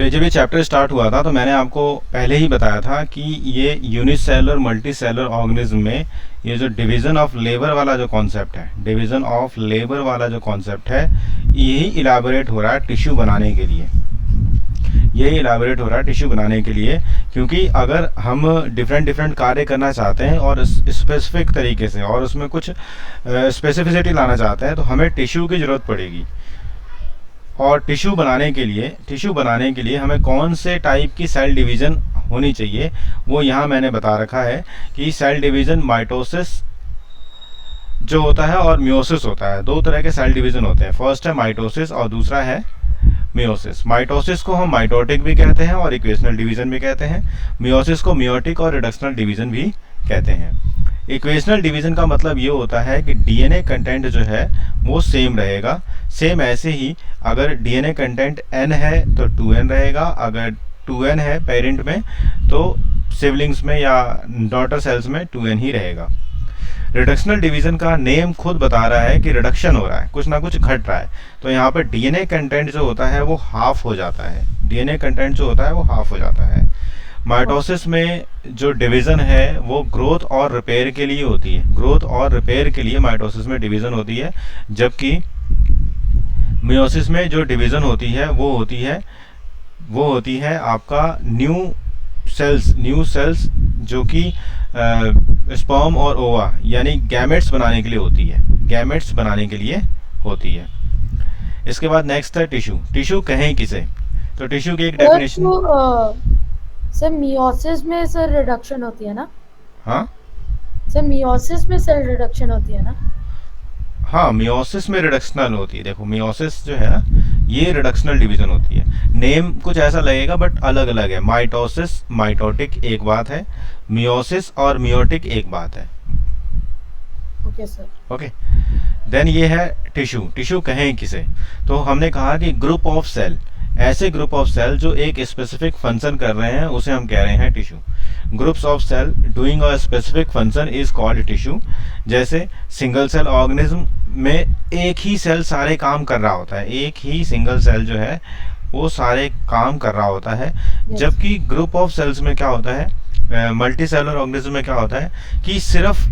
जब ये chapter start हुआ था तो मैंने आपको पहले ही बताया था कि ये यूनिसेलुलर मल्टीसेलुलर ऑर्गेनिज्म में ये जो डिवीज़न ऑफ लेबर वाला जो कॉन्सेप्ट है, डिवीज़न ऑफ लेबर वाला जो कॉन्सेप्ट है, यही इलाबोरेट हो रहा है टिश्यू बनाने के लिए। यही इलाबोरेट हो रहा है टिश्यू बनाने के लिए, क्योंकि अगर हम डिफरेंट कार्य करना चाहते हैं और स्पेसिफिक तरीके से और उसमें कुछ स्पेसिफिसिटी लाना चाहते हैं तो हमें टिश्यू की ज़रूरत पड़ेगी। और टिश्यू बनाने के लिए हमें कौन से टाइप की सेल डिवीज़न होनी चाहिए, वो यहाँ मैंने बता रखा है कि सेल डिवीज़न माइटोसिस जो होता है और मियोसिस होता है। दो तरह के सेल डिवीज़न होते हैं, फर्स्ट है माइटोसिस और दूसरा है मियोसिस। माइटोसिस को हम माइटोटिक भी कहते हैं और इक्वेशनल डिवीज़न भी कहते हैं। मियोसिस को मियोटिक और रिडक्शनल डिवीज़न भी कहते हैं। इक्वेशनल डिवीज़न का मतलब ये होता है कि डीएनए कंटेंट जो है वो सेम रहेगा। सेम ऐसे ही अगर डीएनए कंटेंट n है तो 2n रहेगा, अगर 2n है पेरेंट में तो सिबलिंग्स में या डॉटर सेल्स में 2n ही रहेगा। रिडक्शनल डिवीज़न का नेम खुद बता रहा है कि रिडक्शन हो रहा है, कुछ ना कुछ घट रहा है। तो यहाँ पर डीएनए कंटेंट जो होता है वो हाफ हो जाता है, डीएनए कंटेंट जो होता है वो हाफ हो जाता है। माइटोसिस में जो डिवीज़न है वो ग्रोथ और रिपेयर के लिए होती है, ग्रोथ और रिपेयर के लिए माइटोसिस में डिवीज़न होती है, जबकि मियोसिस में जो डिवीज़न होती है वो होती है आपका न्यू सेल्स जो कि स्पर्म और ओवा यानी गैमेट्स बनाने के लिए होती है, गैमेट्स बनाने के लिए होती है। इसके बाद नेक्स्ट है टिश्यू। टिश्यू कहें किसे? तो टिश्यू की एक डेफिनेशन सर मियोसिस में सर रिडक्शन होती है ना? हाँ सर मियोसिस में सेल रिडक्शन होती है ना? हाँ, मियोसिस में रिडक्शनल होती है। देखो मियोसिस जो है ना ये रिडक्शनल डिवीज़न होती है। नेम कुछ ऐसा लगेगा बट अलग अलग है। माइटोसिस माइटोटिक एक बात है, मियोसिस और मियोटिक एक बात है। Okay sir. ओके, देन ये है टिश्यू। टिश्यू कहें किसे? तो हमने कहा कि ग्रुप ऑफ सेल, ऐसे ग्रुप ऑफ सेल जो एक स्पेसिफिक फंक्शन कर रहे हैं उसे हम कह रहे हैं tissue. Groups of cell doing a specific function is called tissue. जैसे सिंगल सेल ऑर्गेनिज्म में एक ही सेल सारे काम कर रहा होता है, एक ही सिंगल सेल जो है वो सारे काम कर रहा होता है। जबकि ग्रुप ऑफ सेल्स में क्या होता है, मल्टी सेलुलर ऑर्गेनिज्म में क्या होता है कि सिर्फ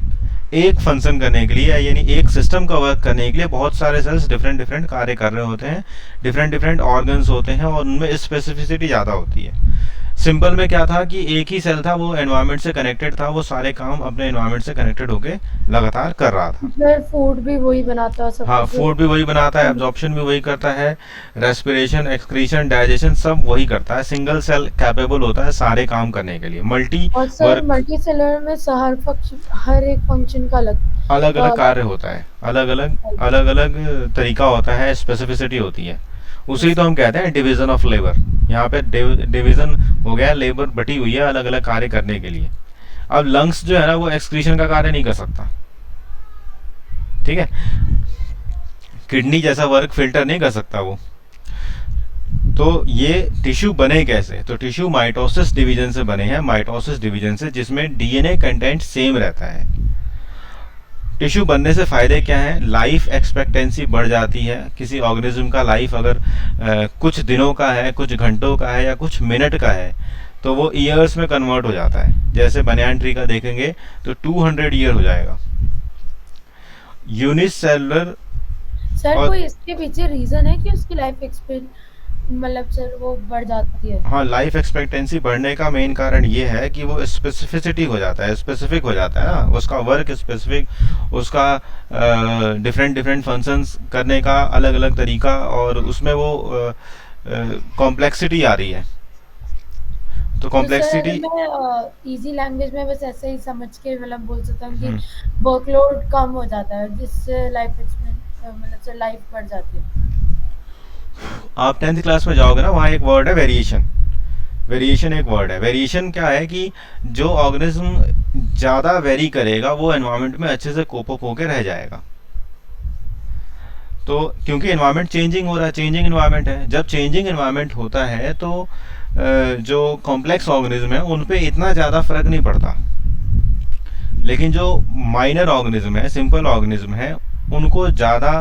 एक फंक्शन करने के लिए यानी एक सिस्टम का वर्क करने के लिए बहुत सारे सेल्स डिफरेंट कार्य कर रहे होते हैं, डिफरेंट ऑर्गन्स होते हैं और उनमें स्पेसिफिसिटी ज़्यादा होती है। सिंपल में क्या था कि एक ही सेल था, वो एनवायरनमेंट से कनेक्टेड था, वो सारे काम अपने एनवायरनमेंट से कनेक्टेड होके लगातार कर रहा था। सर फूड भी वही बनाता है सब? हाँ, फूड भी वही बनाता है, एब्जॉर्प्शन भी वही करता है, रेस्पिरेशन, एक्सक्रीशन, डाइजेशन सब वही करता है। सिंगल सेल कैपेबल होता है सारे काम करने के लिए। और सर मल्टी सेलुलर में हर एक फंक्शन का अलग अलग कार्य होता है, अलग अलग तरीका होता है, स्पेसिफिसिटी होती है। उसी तो हम कहते हैं डिवीजन ऑफ लेबर। यहाँ पे डिवीजन हो गया, लेबर बटी हुई है अलग अलग कार्य करने के लिए। अब लंग्स जो है ना वो एक्सक्रीशन का कार्य नहीं कर सकता, ठीक है। किडनी जैसा वर्क फिल्टर नहीं कर सकता वो। तो ये टिश्यू बने कैसे? तो टिश्यू माइटोसिस डिवीजन से बने हैं, माइटोसिस डिवीजन से, जिसमें डीएनए कंटेंट सेम रहता है। टिश्यू बनने से फ़ायदे क्या हैं? लाइफ एक्सपेक्टेंसी बढ़ जाती है। किसी ऑर्गेनिज्म का लाइफ अगर कुछ दिनों का है, कुछ घंटों का है या कुछ मिनट का है तो वो ईयर्स में कन्वर्ट हो जाता है। जैसे बनियान ट्री का देखेंगे तो 200 ईयर हो जाएगा। यूनिसेलुलर सर कोई इसके पीछे रीज़न है कि उसकी लाइफ मतलब सर वो बढ़ जाती है? हाँ, लाइफ एक्सपेक्टेंसी बढ़ने का मेन कारण ये है कि वो स्पेसिफिसिटी हो जाता है, स्पेसिफिक हो जाता है ना, उसका वर्क स्पेसिफिक, उसका डिफरेंट फंक्शंस करने का अलग अलग तरीका, और उसमें वो कॉम्प्लेक्सिटी आ रही है। तो कॉम्प्लेक्सिटी इजी लैंग्वेज में बस ऐसे ही समझ के मतलब बोल सकता हूँ कि वर्कलोड कम हो जाता है जिससे मतलब सर लाइफ बढ़ जाती है। आप 10th क्लास में जाओगे ना, वहाँ एक वर्ड है वेरिएशन। वेरिएशन एक वर्ड है। वेरिएशन क्या है कि जो ऑर्गेनिज्म ज़्यादा वेरी करेगा वो एनवायरनमेंट में अच्छे से कोप अप होकर रह जाएगा। तो क्योंकि एनवायरनमेंट चेंजिंग हो रहा है, चेंजिंग एनवायरनमेंट है, जब चेंजिंग एनवायरनमेंट होता है तो जो कॉम्प्लेक्स ऑर्गेनिज्म है उन पे इतना ज़्यादा फर्क नहीं पड़ता। लेकिन जो माइनर ऑर्गेनिज्म है, सिंपल ऑर्गेनिज्म है, उनको ज़्यादा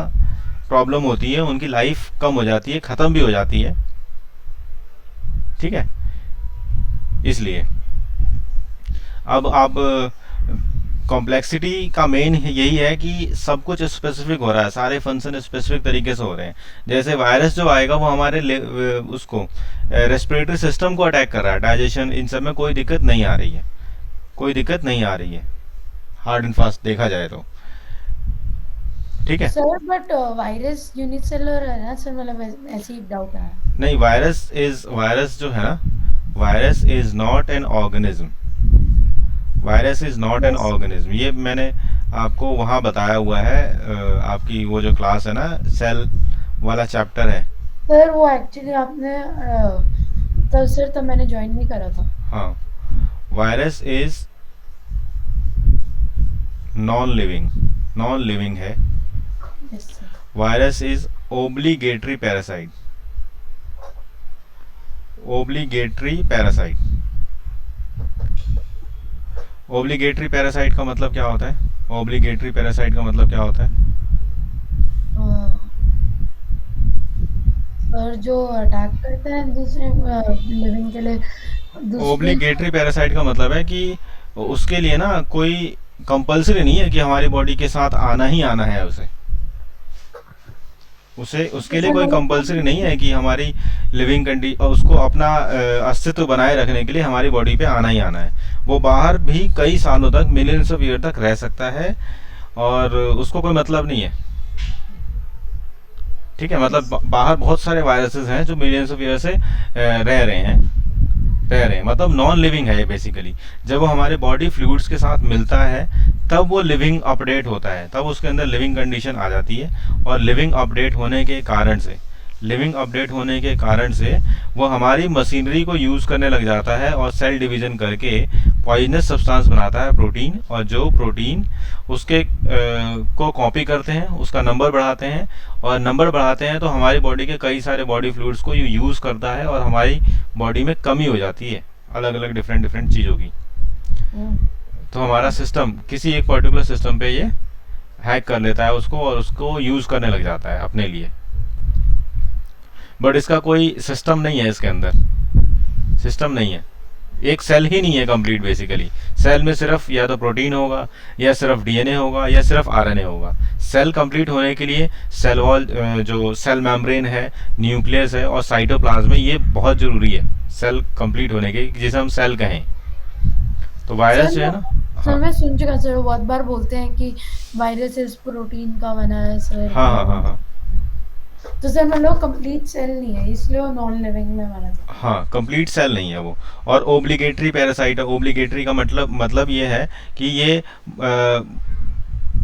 प्रॉब्लम होती है, उनकी लाइफ कम हो जाती है, ख़त्म भी हो जाती है। ठीक है, इसलिए अब आप कॉम्प्लेक्सिटी का मेन यही है कि सब कुछ स्पेसिफिक हो रहा है, सारे फंक्शन स्पेसिफिक तरीके से हो रहे हैं। जैसे वायरस जो आएगा वो हमारे उसको रेस्पिरेटरी सिस्टम को अटैक कर रहा है, डाइजेशन इन सब में कोई दिक्कत नहीं आ रही है, कोई दिक्कत नहीं आ रही है हार्ड एंड फास्ट देखा जाए तो। ठीक है, सर बट वायरस यूनिसेलुलर है ना सर, मतलब ऐसे ही डाउट है। नहीं वायरस जो है ना, virus is not an organism, virus is not an yes organism, ये मैंने आपको वहाँ बताया हुआ है। आपकी वो जो क्लास है ना, सेल वाला चैप्टर है। सर, वो एक्चुअली आपने तब सर तब मैंने ज्वाइन नहीं करा था। हाँ, वायरस इज नॉन लिविंग है। Yes sir. Virus is obligatory parasite, obligatory parasite. Obligatory parasite का मतलब क्या होता है? ओब्लिगेटरी पैरासाइट का मतलब क्या होता है? सर जो अटैक करते हैं दूसरे लिविंग के लिए, दूसरे। ओब्लिगेटरी पैरासाइट का मतलब है कि उसके लिए ना कोई कंपलसरी नहीं है कि हमारी बॉडी के साथ आना ही आना है उसे उसके लिए कोई कंपलसरी नहीं है कि हमारी लिविंग कंडीशन, उसको अपना अस्तित्व बनाए रखने के लिए हमारी बॉडी पे आना ही आना है। वो बाहर भी कई सालों तक, मिलियंस ऑफ ईयर तक रह सकता है और उसको कोई मतलब नहीं है। ठीक है, मतलब बाहर बहुत सारे वायरसेस हैं जो मिलियंस ऑफ ईयर से रह रहे हैं, मतलब नॉन लिविंग है ये बेसिकली। जब वो हमारे बॉडी फ्लूइड्स के साथ मिलता है तब वो लिविंग अपडेट होता है, तब उसके अंदर लिविंग कंडीशन आ जाती है। और लिविंग अपडेट होने के कारण से वो हमारी मशीनरी को यूज़ करने लग जाता है और सेल डिवीजन करके पॉइजनस सब्सटेंस बनाता है, प्रोटीन। और जो प्रोटीन उसके को कॉपी करते हैं, उसका नंबर बढ़ाते हैं, और नंबर बढ़ाते हैं तो हमारी बॉडी के कई सारे बॉडी फ्लूइड्स को यूज़ करता है और हमारी बॉडी में कमी हो जाती है अलग अलग डिफरेंट चीज़ों की। तो हमारा सिस्टम किसी एक पर्टिकुलर सिस्टम पे ये हैक कर लेता है उसको और उसको यूज़ करने लग जाता है अपने लिए। बट इसका कोई सिस्टम नहीं है, इसके अंदर सिस्टम नहीं है, एक सेल ही नहीं है कंप्लीट। बेसिकली सेल में सिर्फ या तो प्रोटीन होगा, या सिर्फ डीएनए होगा, या सिर्फ आरएनए होगा। सेल कंप्लीट होने के लिए सेल वॉल, जो सेल मेम्ब्रेन है, न्यूक्लियस है और साइटोप्लाज्म है, ये बहुत ज़रूरी है सेल कंप्लीट होने के, जिसे हम सेल कहें। तो वायरस जो है ना, सर मैं सुन चुका सर, बहुत बार बोलते हैं कि वायरस इस प्रोटीन का बना है सर। हाँ। तो सर मतलब कंप्लीट सेल नहीं है, इसलिए वो नॉन लिविंग में माना जाता है। हाँ, कंप्लीट सेल नहीं है वो। और ओब्लिगेटरी पैरासाइट है। ओब्लिगेटरी का मतलब ये है कि ये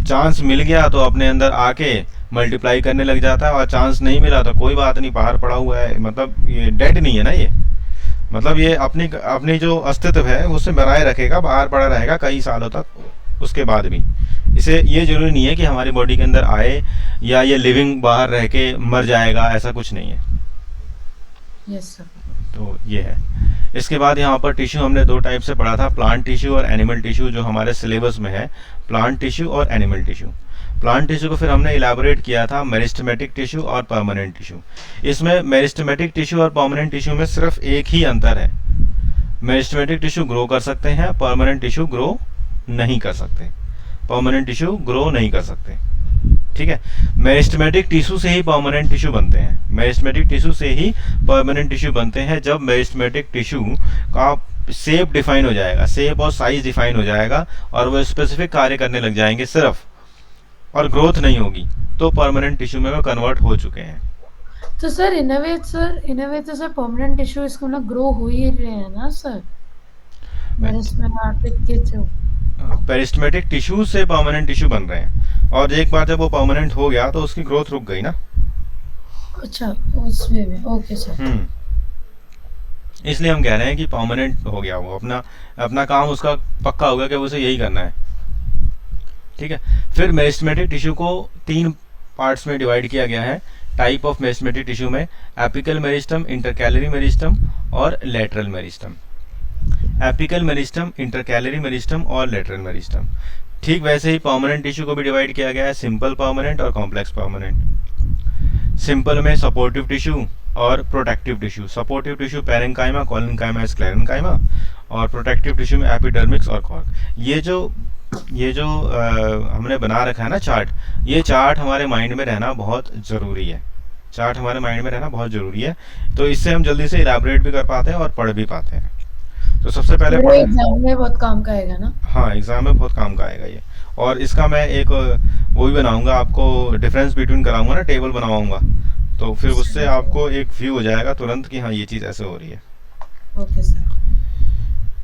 चांस मिल गया तो अपने अंदर आके मल्टीप्लाई करने लग जाता है, और चांस नहीं मिला तो कोई बात नहीं, बाहर पड़ा हुआ है, मतलब ये डेड नहीं है ना ये, मतलब ये अपनी जो अस्तित्व है उससे बनाए रखेगा, बाहर पड़ा रहेगा कई सालों तक उसके बाद भी। इसे ये जरूरी नहीं है कि हमारी बॉडी के अंदर आए या ये लिविंग बाहर रह के मर जाएगा, ऐसा कुछ नहीं है। Yes sir. तो ये है। इसके बाद यहाँ पर टिश्यू हमने दो टाइप से पढ़ा था, प्लांट टिश्यू और एनिमल टिश्यू, जो हमारे सिलेबस में है, प्लांट टिश्यू और एनिमल टिश्यू। प्लांट टिश्यू को फिर हमने इलेबोरेट किया था मेरिस्टेमेटिक टिश्यू और परमानेंट टिश्यू। इसमें मेरिस्टेमेटिक टिश्यू और परमानेंट टिश्यू में सिर्फ एक ही अंतर है, मेरिस्टेमेटिक टिश्यू ग्रो कर सकते हैं, परमानेंट टिश्यू ग्रो नहीं कर सकते, परमानेंट टिश्यू ग्रो नहीं कर सकते। ठीक है, मेरिस्टेमेटिक टिश्यू से ही परमानेंट टिश्यू बनते हैं, मेरिस्टेमेटिक टिश्यू से ही परमानेंट टिश्यू बनते हैं। जब मेरिस्टेमेटिक टिश्यू का शेप डिफाइन हो जाएगा, शेप और साइज डिफाइन हो जाएगा और वो स्पेसिफिक कार्य करने लग जाएंगे सिर्फ, और ग्रोथ नहीं होगी, तो परमानेंट टिश्यू में वो कन्वर्ट हो चुके हैं। तो सर इन अ वे तो सर परमानेंट टिश्यू इसको ना ग्रो हो ही रहे हैं ना सर, मेरिस्टेमेटिक के थ्रू। पेरिस्टेमेटिक टिश्यू से परमानेंट टिश्यू बन रहे हैं, और एक बार जब वो परमानेंट हो गया तो उसकी ग्रोथ रुक गई ना। अच्छा, उस वे में, ओके सर। इसलिए हम कह रहे हैं कि परमानेंट हो गया, वो अपना काम उसका पक्का हो गया कि उसे यही करना है। ठीक है, फिर मेरिस्टेमेटिक टिश्यू को 3 पार्ट्स में डिवाइड किया गया है टाइप ऑफ मेरिस्टेमेटिक टिश्यू में, एपिकल मेरिस्टम, इंटरकैलरी मेरिस्टम और lateral meristem. Apical meristem, intercalary meristem और लेटरल मेरिस्टम। ठीक वैसे ही परमानेंट टिश्यू को भी डिवाइड किया गया है सिंपल परमानेंट और कॉम्प्लेक्स परमानेंट। सिंपल में सपोर्टिव टिश्यू, और protective tissue. Supportive tissue parenchyma, collenchyma, sclerenchyma, और प्रोटेक्टिव टिश्यू में एपिडर्मिक्स और कॉर्क। ये जो हमने बना रखा है ना चार्ट, ये चार्ट हमारे माइंड में रहना बहुत ज़रूरी है। चार्ट हमारे माइंड में रहना बहुत ज़रूरी है, तो इससे हम जल्दी से इलाबरेट भी कर पाते हैं और पढ़ भी पाते हैं। तो सबसे पहले वो एग्जाम में बहुत काम का आएगा ना। हाँ, एग्ज़ाम में बहुत काम का आएगा ये। और इसका मैं एक वो भी बनाऊंगा, आपको डिफरेंस बिटवीन कराऊंगा ना, टेबल बनाऊंगा, तो फिर उससे आपको एक व्यू हो जाएगा तुरंत कि हाँ ये चीज़ ऐसे हो रही है। Okay sir.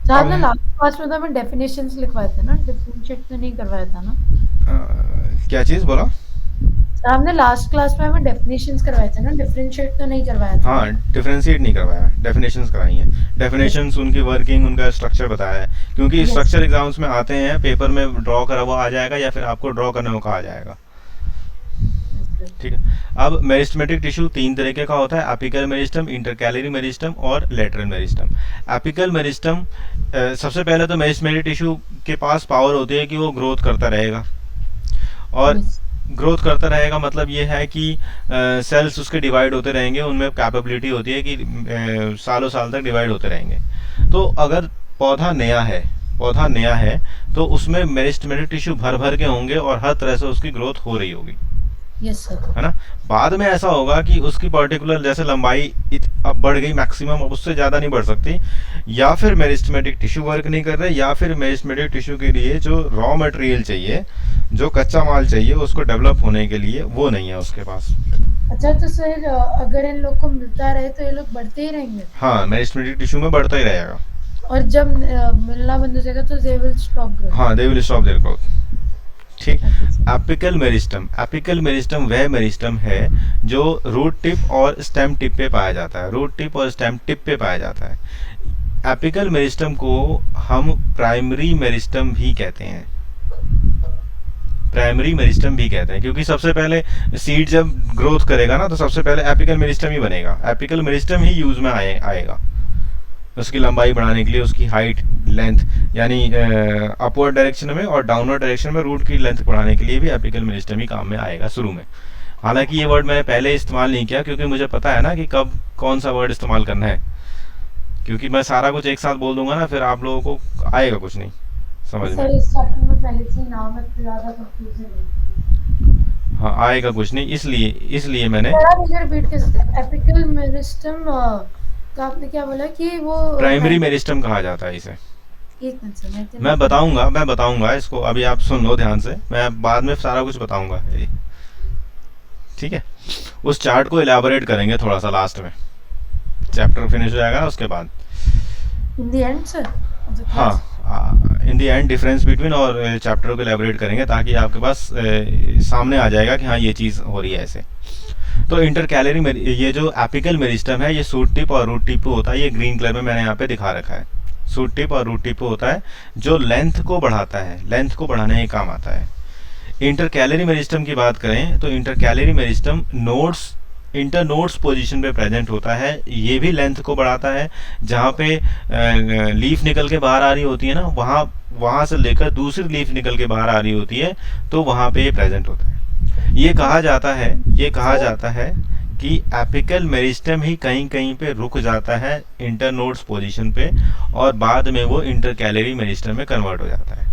सर अब आपने लास्ट क्लास में तो हमें डेफिनेशंस लिखवाए थे ना, डिफरेंशिएट तो नहीं करवाया था ना? क्या चीज़ बोला? सर आपने लास्ट क्लास में हमें डेफिनेशंस करवाए थे ना, डिफरेंशिएट तो नहीं करवाया था? हाँ, डिफरेंशिएट नहीं करवाया, डेफिनेशंस कराई हैं। डेफिनेशंस, उनकी वर्किंग, उनका स्ट्रक्चर बताया है, क्योंकि Yes. स्ट्रक्चर एग्जाम्स में आते हैं, पेपर में ड्रॉ करा हुआ आ जाएगा या फिर आपको ड्रॉ करने को कहा जाएगा। ठीक है। अब मेरिस्टेमेटिक टिश्यू 3 तरीके का होता है, एपिकल मेरिस्टम, इंटरकैलरी मेरिस्टम और लेटरल मेरिस्टम। एपिकल मेरिस्टम, सबसे पहले तो मेरिस्टेमेटिक टिश्यू के पास पावर होती है कि वो ग्रोथ करता रहेगा, और Yes. ग्रोथ करता रहेगा मतलब ये है कि सेल्स उसके डिवाइड होते रहेंगे, उनमें कैपेबिलिटी होती है कि सालों साल तक डिवाइड होते रहेंगे। तो अगर पौधा नया है तो उसमें मेरिस्टेमेटिक टिश्यू भर भर के होंगे और हर तरह से उसकी ग्रोथ हो रही होगी, Yes, sir. है ना। बाद में ऐसा होगा कि उसकी पर्टिकुलर जैसे लंबाई अब बढ़ गई मैक्सिमम, अब उससे ज़्यादा नहीं बढ़ सकती, या फिर मेरिस्टेमेटिक टिश्यू वर्क नहीं कर रहे, या फिर मेरिस्टेमेटिक टिश्यू के लिए जो रॉ मटेरियल चाहिए, जो कच्चा माल चाहिए उसको डेवलप होने के लिए, वो नहीं है उसके पास। अच्छा तो सर अगर इन लोग को मिलता रहे तो ये लोग बढ़ते ही रहेंगे, हाँ, मेरिस्टेमेटिक टिश्यू में बढ़ता ही रहेगा। और जब मिलना बंद हो जाएगा तो दे विल स्टॉप ग्रोइंग। हाँ, they will stop their growth. ठीक। Okay, sir. एपिकल मेरिस्टम वह मेरिस्टम है जो रूट टिप और स्टेम टिप पे पाया जाता है, रूट टिप और स्टेम टिप पे पाया जाता है। एपिकल मेरिस्टम को हम प्राइमरी मेरिस्टम भी कहते हैं, प्राइमरी मेरिस्टम भी कहते हैं, क्योंकि सबसे पहले सीड जब ग्रोथ करेगा ना तो सबसे पहले एपिकल मेरिस्टम ही बनेगा, एपिकल मेरिस्टम ही यूज में आएगा उसकी लंबाई बढ़ाने के लिए, उसकी हाइट, लेंथ, यानी अपवर्ड डायरेक्शन में और डाउनवर्ड डायरेक्शन में रूट की लेंथ बढ़ाने के लिए भी एपिकल मेरिस्टम ही काम में आएगा शुरू में। हालांकि ये वर्ड मैंने पहले इस्तेमाल नहीं किया, क्योंकि मुझे पता है ना कि कब कौन सा वर्ड इस्तेमाल करना है, क्योंकि मैं सारा कुछ एक साथ बोल दूंगा ना फिर आप लोगों को आएगा कुछ नहीं समझ सर में। इस चैप्टर में पहले से ही नाम है तो ज़्यादा कंफ्यूजन है। हाँ, आएगा कुछ नहीं, इसलिए मैंने सर आप मुझे रिपीट कर सकते हैं, एपिकल मेरिस्टम का आपने क्या बोला कि वो प्राइमरी मेरिस्टम कहा जाता है इसे। एक मिनट सर, मैं बताऊंगा इसको, अभी आप सुन लो ध्यान से, मैं बाद में सारा कुछ बताऊंगा। ठीक है, उस चार्ट को इलेबोरेट करेंगे थोड़ा सा लास्ट में, चैप्टर फिनिश हो जाएगा ना उसके बाद। In the end sir. हाँ, in the end difference between और चैप्टर को इलेबोरेट करेंगे, ताकि आपके पास सामने आ जाएगा कि हाँ ये चीज़ हो रही है ऐसे। तो इंटरकैलरी ये जो एपिकल मेरिस्टम है, ये सूट टिप और रूट टिप होता है, ये ग्रीन कलर में मैंने यहाँ पे दिखा रखा है। सूट टिप और रूट टिप होता है जो लेंथ को बढ़ाता है, लेंथ को बढ़ाने के काम आता है। इंटरकैलरी मेरिस्टम की बात करें तो intercalary meristem nodes, internodes position पे प्रेजेंट होता है, ये भी लेंथ को बढ़ाता है। जहाँ पे लीफ निकल के बाहर आ रही होती है ना, वहाँ से लेकर दूसरी लीफ निकल के बाहर आ रही होती है, तो वहाँ पे ये प्रेजेंट होता है। ये कहा जाता है कि एपिकल मेरिस्टम ही कहीं कहीं पे रुक जाता है इंटरनोड्स पोजीशन पे, और बाद में वो इंटरकैलरी मेरिस्टम में कन्वर्ट हो जाता है।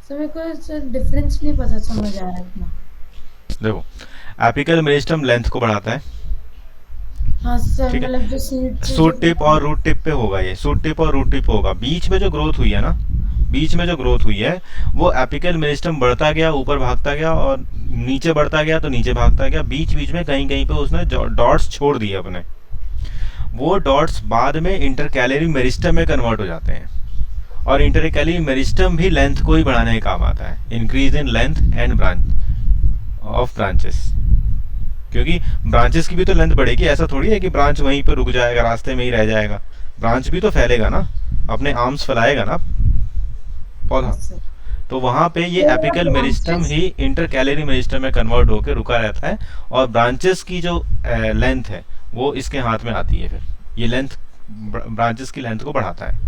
सर मेरे को सर डिफरेंस नहीं पता समझ आ रहा है इतना। देखो, एपिकल मेरिस्टम लेंथ को बढ़ाता है, हाँ सर, ठीक है। मतलब जो सीड सूट टिप और रूट टिप पे होगा, ये सूट टिप और रूट टिप होगा। बीच में जो ग्रोथ हुई है ना, बीच में जो ग्रोथ हुई है वो एपिकल मेरिस्टम बढ़ता गया, ऊपर भागता गया, और नीचे बढ़ता गया तो नीचे भागता गया। बीच बीच में कहीं कहीं पे उसने डॉट्स छोड़ दिए अपने, वो डॉट्स बाद में इंटरकैलरी मेरिस्टम में कन्वर्ट हो जाते हैं, और इंटरकैलरी मेरिस्टम भी लेंथ को ही बढ़ाने का काम आता है, increase in length and branch of branches. क्योंकि ब्रांचेस की भी तो लेंथ बढ़ेगी, ऐसा थोड़ी है कि ब्रांच वहीं पर रुक जाएगा, रास्ते में ही रह जाएगा। ब्रांच भी तो फैलेगा ना, अपने आर्म्स फैलाएगा ना पौधा, तो वहां पे ये एपिकल मेरिस्टम ही इंटरकैलरी मेरिस्टम में कन्वर्ट होकर रुका रहता है, और ब्रांचेस की जो लेंथ है वो इसके हाथ में आती है, फिर ये लेंथ ब्रांचेस की लेंथ को बढ़ाता है।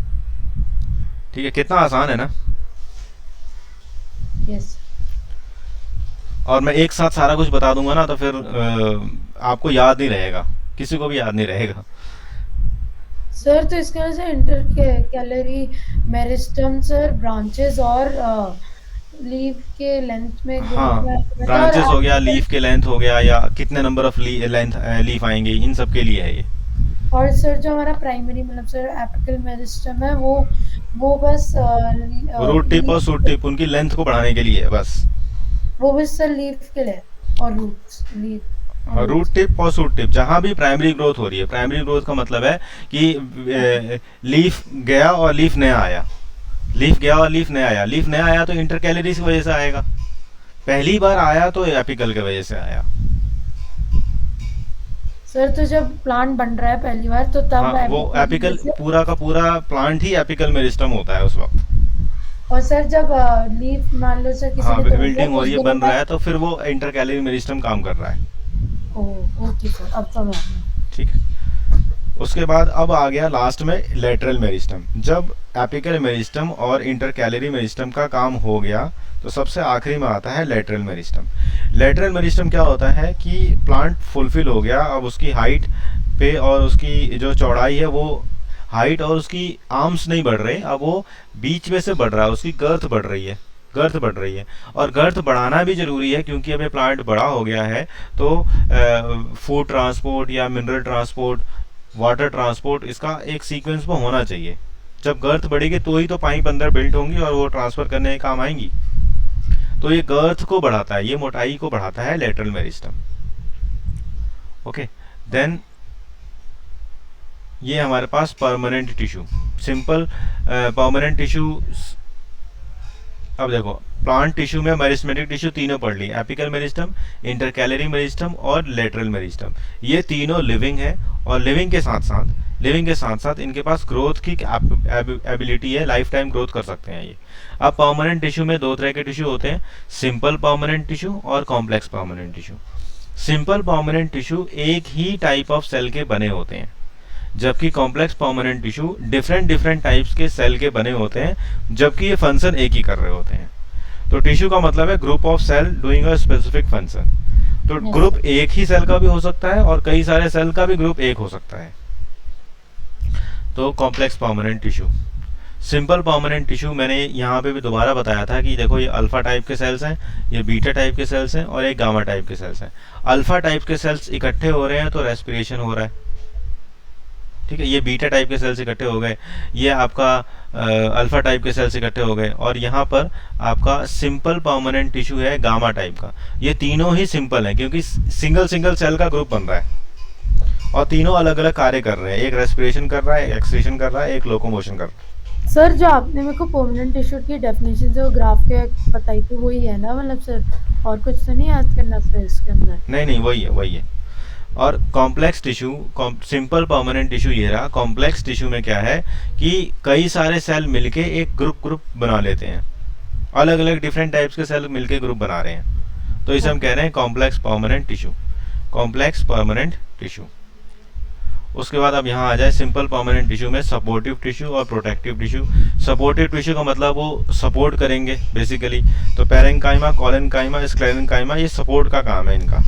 ठीक है, कितना आसान है ना। यस। और मैं एक साथ सारा कुछ बता दूंगा ना तो फिर आपको याद नहीं रहेगा, किसी को भी याद नहीं रहेगा। सर तो इसके वजह से inter calorie meristem sir branches और लीव के लेंथ में ग्रोथ हाँ, में रहता है और ब्रांचेस हो गया, apical लीफ के लेंथ हो गया, या कितने नंबर ऑफ लेंथ लीफ आएंगे, इन सब के लिए है ये। और सर जो हमारा प्राइमरी मतलब सर एपिकल मेरिस्टम है वो बस रूट टिप और शूट लीफ टिप उनकी लेंथ को बढ़ाने के लिए है बस। वो बस सर लीफ के लिए और रूट्स लीफ और रूट रूट्स टिप और शूट टिप जहां भी प्राइमरी ग्रोथ हो रही है, प्राइमरी ग्रोथ का मतलब है कि लीफ गया और लीफ नया आया, लीफ गया और लीफ नया आया, लीफ नया आया तो इंटरकैलरीज की वजह से आएगा, पहली बार आया तो एपिकल की वजह से आया। सर तो जब प्लांट बन रहा है पहली बार तो हाँ, तब वो एपिकल की एपिकल वजह से पूरा का पूरा प्लांट ही एपिकल मेरिस्टम होता है उस वक्त। और सर जब लीफ मान लो सर किसी हाँ, ने तोड़ दिया विल्टिंग हो कुछ रही है, दिनों बन रहा बाद है, तो फिर वो इंटरकैलरी मेरिस्टम काम कर रहा है। ओके सर अब समझ आ गया। ठीक है। उसके बाद अब आ गया लास्ट में लेटरल मेरिस्टम। जब एपिकल मेरिस्टम और इंटरकैलरी मेरिस्टम का काम हो गया तो सबसे आखिरी में आता है लेटरल मेरिस्टम। लेटरल मेरिस्टम क्या होता है कि प्लांट फुलफिल हो गया, अब उसकी हाइट पे और उसकी जो चौड़ाई है वो हाइट और उसकी आर्म्स नहीं बढ़ रहे, अब वो बीच में से बढ़ रहा है, उसकी गर्थ बढ़ रही है, गर्थ बढ़ रही है। और गर्थ बढ़ाना भी जरूरी है क्योंकि अब ये प्लांट बड़ा हो गया है, तो फूड ट्रांसपोर्ट या मिनरल ट्रांसपोर्ट, वाटर ट्रांसपोर्ट, इसका एक सीक्वेंस में होना चाहिए। जब गर्थ बढ़ेगी तो ही तो पाइप अंदर बिल्ट होंगी और वो ट्रांसफर करने के काम आएंगी। तो ये गर्थ को बढ़ाता है, ये मोटाई को बढ़ाता है लेटरल मेरिस्टम। ओके, देन ये हमारे पास permanent tissue, simple permanent tissue. अब देखो, प्लांट टिश्यू में मेरिस्टेमेटिक टिश्यू तीनों पढ़ ली, एपिकल मेरिस्टम, इंटरकैलरी मेरिस्टम और लेटरल मेरिस्टम। ये तीनों लिविंग है और लिविंग के साथ साथ इनके पास ग्रोथ की एबिलिटी है, लाइफ टाइम ग्रोथ कर सकते हैं ये। अब परमानेंट टिश्यू में दो तरह के टिश्यू होते हैं, सिंपल परमानेंट टिश्यू और complex permanent tissue. Simple permanent tissue एक ही टाइप ऑफ सेल के बने होते हैं, जबकि complex permanent tissue different types के सेल के बने होते हैं, जबकि ये फंक्शन एक ही कर रहे होते हैं। तो टिश्यू का मतलब है group of cell doing a specific function. तो ग्रुप एक ही सेल का भी हो सकता है और कई सारे सेल का भी ग्रुप एक हो सकता है। तो complex permanent tissue. Simple permanent tissue मैंने यहाँ पे भी दोबारा बताया था कि देखो, ये अल्फा टाइप के सेल्स हैं, ये बीटा टाइप के सेल्स हैं और ये गामा टाइप के सेल्स हैं। अल्फा टाइप के सेल्स इकट्ठे हो रहे हैं तो रेस्पिरेशन हो रहा है, ठीक है। ये बीटा टाइप के सेल्स इकट्ठे हो गए, ये आपका अल्फा टाइप के सेल्स इकट्ठे हो गए, और यहाँ पर आपका सिंपल परमानेंट टिश्यू है गामा टाइप का। ये तीनों ही सिंपल हैं क्योंकि सिंगल सेल का ग्रुप बन रहा है और तीनों अलग अलग कार्य कर रहे हैं, एक रेस्पिरेशन कर रहा है, एक एक्सक्रीशन कर रहा है, एक लोकोमोशन कर रहा है। सर जो आपने मेरे को परमानेंट टिश्यू की डेफिनेशन जो ग्राफ के बताई थी वही है ना, मतलब सर और कुछ तो नहीं याद करना सर इसके अंदर? नहीं, वही है। और complex tissue, simple permanent tissue ये रहा। कॉम्प्लेक्स टिश्यू में क्या है कि कई सारे सेल मिलके एक ग्रुप बना लेते हैं, अलग अलग डिफरेंट टाइप्स के सेल मिलके ग्रुप बना रहे हैं, तो इसे हम कह रहे हैं complex permanent tissue, complex permanent tissue. उसके बाद अब यहाँ आ जाए सिंपल परमानेंट टिश्यू में सपोर्टिव टिश्यू और प्रोटेक्टिव टिश्यू। सपोर्टिव टिश्यू का मतलब वो सपोर्ट करेंगे बेसिकली, तो पैरेन्काइमा, कोलेन्काइमा, स्क्लेरेन्काइमा, ये सपोर्ट का काम है इनका।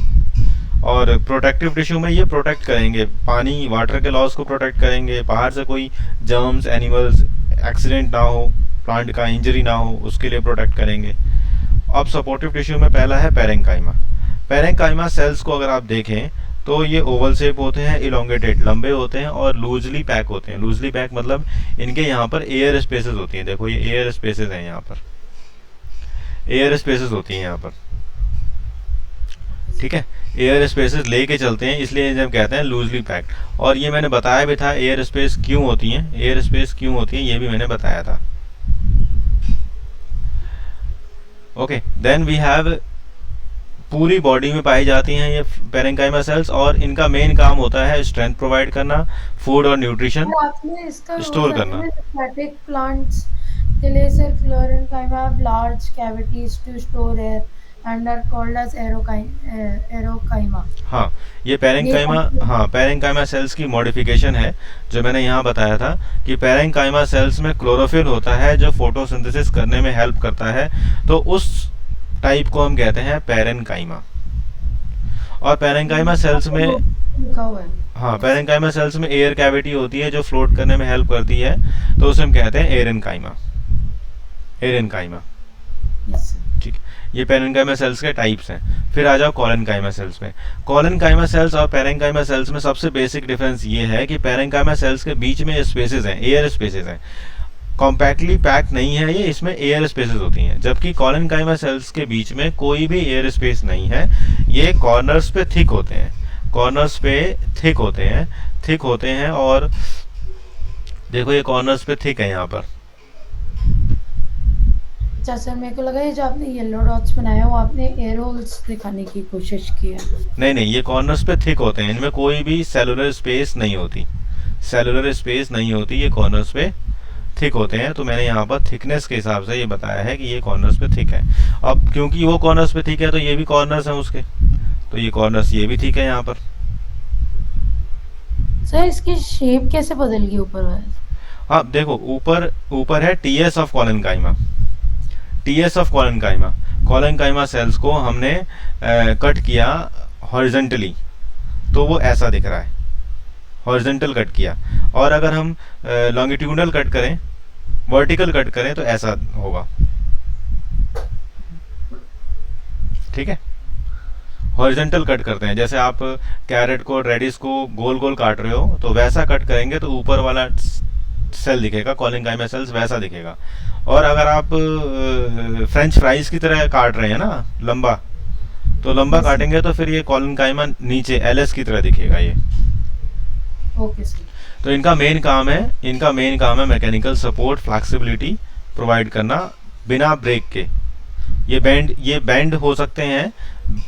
और प्रोटेक्टिव टिश्यू में ये प्रोटेक्ट करेंगे, पानी वाटर के लॉस को प्रोटेक्ट करेंगे, बाहर से कोई जर्म्स, एनिमल्स, एक्सीडेंट ना हो, प्लांट का इंजरी ना हो, उसके लिए प्रोटेक्ट करेंगे। अब सपोर्टिव टिश्यू में पहला है पैरेन्काइमा। पैरेन्काइमा सेल्स को अगर आप देखें तो ये ओवल शेप होते हैं, इलोंगेटेड, लंबे होते हैं और लूजली पैक होते हैं। लूजली पैक मतलब इनके यहाँ पर एयर स्पेसेस होती हैं, देखो ये एयर स्पेसेस हैं, यहाँ पर एयर स्पेसेस होती हैं यहाँ पर, ठीक है। एयर स्पेसेस लेके चलते हैं, इसलिए जब कहते हैं लूजली पैक्ड। और ये मैंने बताया भी था एयर स्पेस क्यों होती हैं, एयर स्पेस क्यों होती है ये भी मैंने बताया था। ओके, देन वी हैव, पूरी बॉडी में पाई जाती हैं ये पैरेन्काइमा सेल्स और इनका मेन काम होता है स्ट्रेंथ प्रोवाइड करना, फूड और न्यूट्रिशन आपने इसका स्टोर करना। एक्वेटिक प्लांट्स के लिए sir parenchyma have large cavities to store air and are called as aerenchyma. हाँ, ये पैरेन्काइमा, हाँ पैरेन्काइमा सेल्स की मॉडिफिकेशन है जो मैंने यहाँ बताया था कि पैरेन्काइमा सेल्स में क्लोरोफिल होता है जो फोटोसिंथेसिस करने में हेल्प करता है, तो उस टाइप को हम कहते हैं पैरेन्काइमा। और पैरेन्काइमा सेल्स में लिखा हुआ है। हाँ, यस पेरेंकाइमा सेल्स में एयर कैविटी होती है जो फ्लोट करने में हेल्प करती है, तो उसे हम कहते हैं एरेनकाइमा, एरेनकाइमा। Yes sir. ठीक, ये पेरेंकाइमा सेल्स के टाइप्स हैं। फिर आ जाओ कॉलेनकाइमा सेल्स में। कॉलेनकाइमा सेल्स और पेरेंकाइमा सेल्स में सबसे बेसिक डिफरेंस ये है कि पेरेंकाइमा सेल्स के बीच में स्पेसेस हैं, एयर स्पेसेस हैं, कॉम्पैक्टली पैक्ड नहीं है ये, इसमें एयर स्पेसेस होती हैं। जबकि कॉलेनकाइमा सेल्स के बीच में कोई भी एयर स्पेस नहीं है, ये कॉर्नर्स पे थिक होते हैं, कॉर्नर्स पे थिक होते हैं, थिक होते हैं। और देखो ये कॉर्नर्स पे थिक है यहाँ पर। अच्छा सर, मेरे को लगा ये जो आपने येलो डॉट्स बनाया है वो आपने एयर होल्स दिखाने की कोशिश की है। नहीं नहीं, ये कॉर्नर्स पे थिक होते हैं, इनमें कोई भी सेलुलर स्पेस नहीं होती, सेलुलर स्पेस नहीं होती, ये कॉर्नर्स पे थिक होते हैं। तो मैंने यहाँ पर थिकनेस के हिसाब से ये बताया है कि ये कॉर्नर्स पे थिक है। अब क्योंकि वो कॉर्नर्स पे थिक है तो ये भी कॉर्नर्स हैं उसके, तो ये कॉर्नर्स ये भी थिक है यहाँ पर। सर इसकी शेप कैसे बदल गई ऊपर वाले? हाँ देखो, ऊपर ऊपर है TS of collenchyma, TS of collenchyma. Collenchyma cells को हमने कट किया हॉरिजेंटली, तो वो ऐसा दिख रहा है, हॉरिजेंटल कट किया। और अगर हम लॉन्गिट्यूडनल कट करें, वर्टिकल कट करें, तो ऐसा होगा। ठीक है, हॉरिजेंटल कट करते हैं, जैसे आप कैरेट को, रेडिस को गोल गोल काट रहे हो, तो वैसा कट करेंगे तो ऊपर वाला सेल दिखेगा, कॉलेनकाइमा सेल्स वैसा दिखेगा। और अगर आप फ्रेंच फ्राइज की तरह काट रहे हैं ना लंबा, तो लंबा यस काटेंगे तो फिर ये कॉलेनकाइमा नीचे एलएस की तरह दिखेगा ये। Okay sir. तो इनका मेन काम है मैकेनिकल सपोर्ट, फ्लेक्सिबिलिटी प्रोवाइड करना बिना ब्रेक के। ये बैंड हो सकते हैं,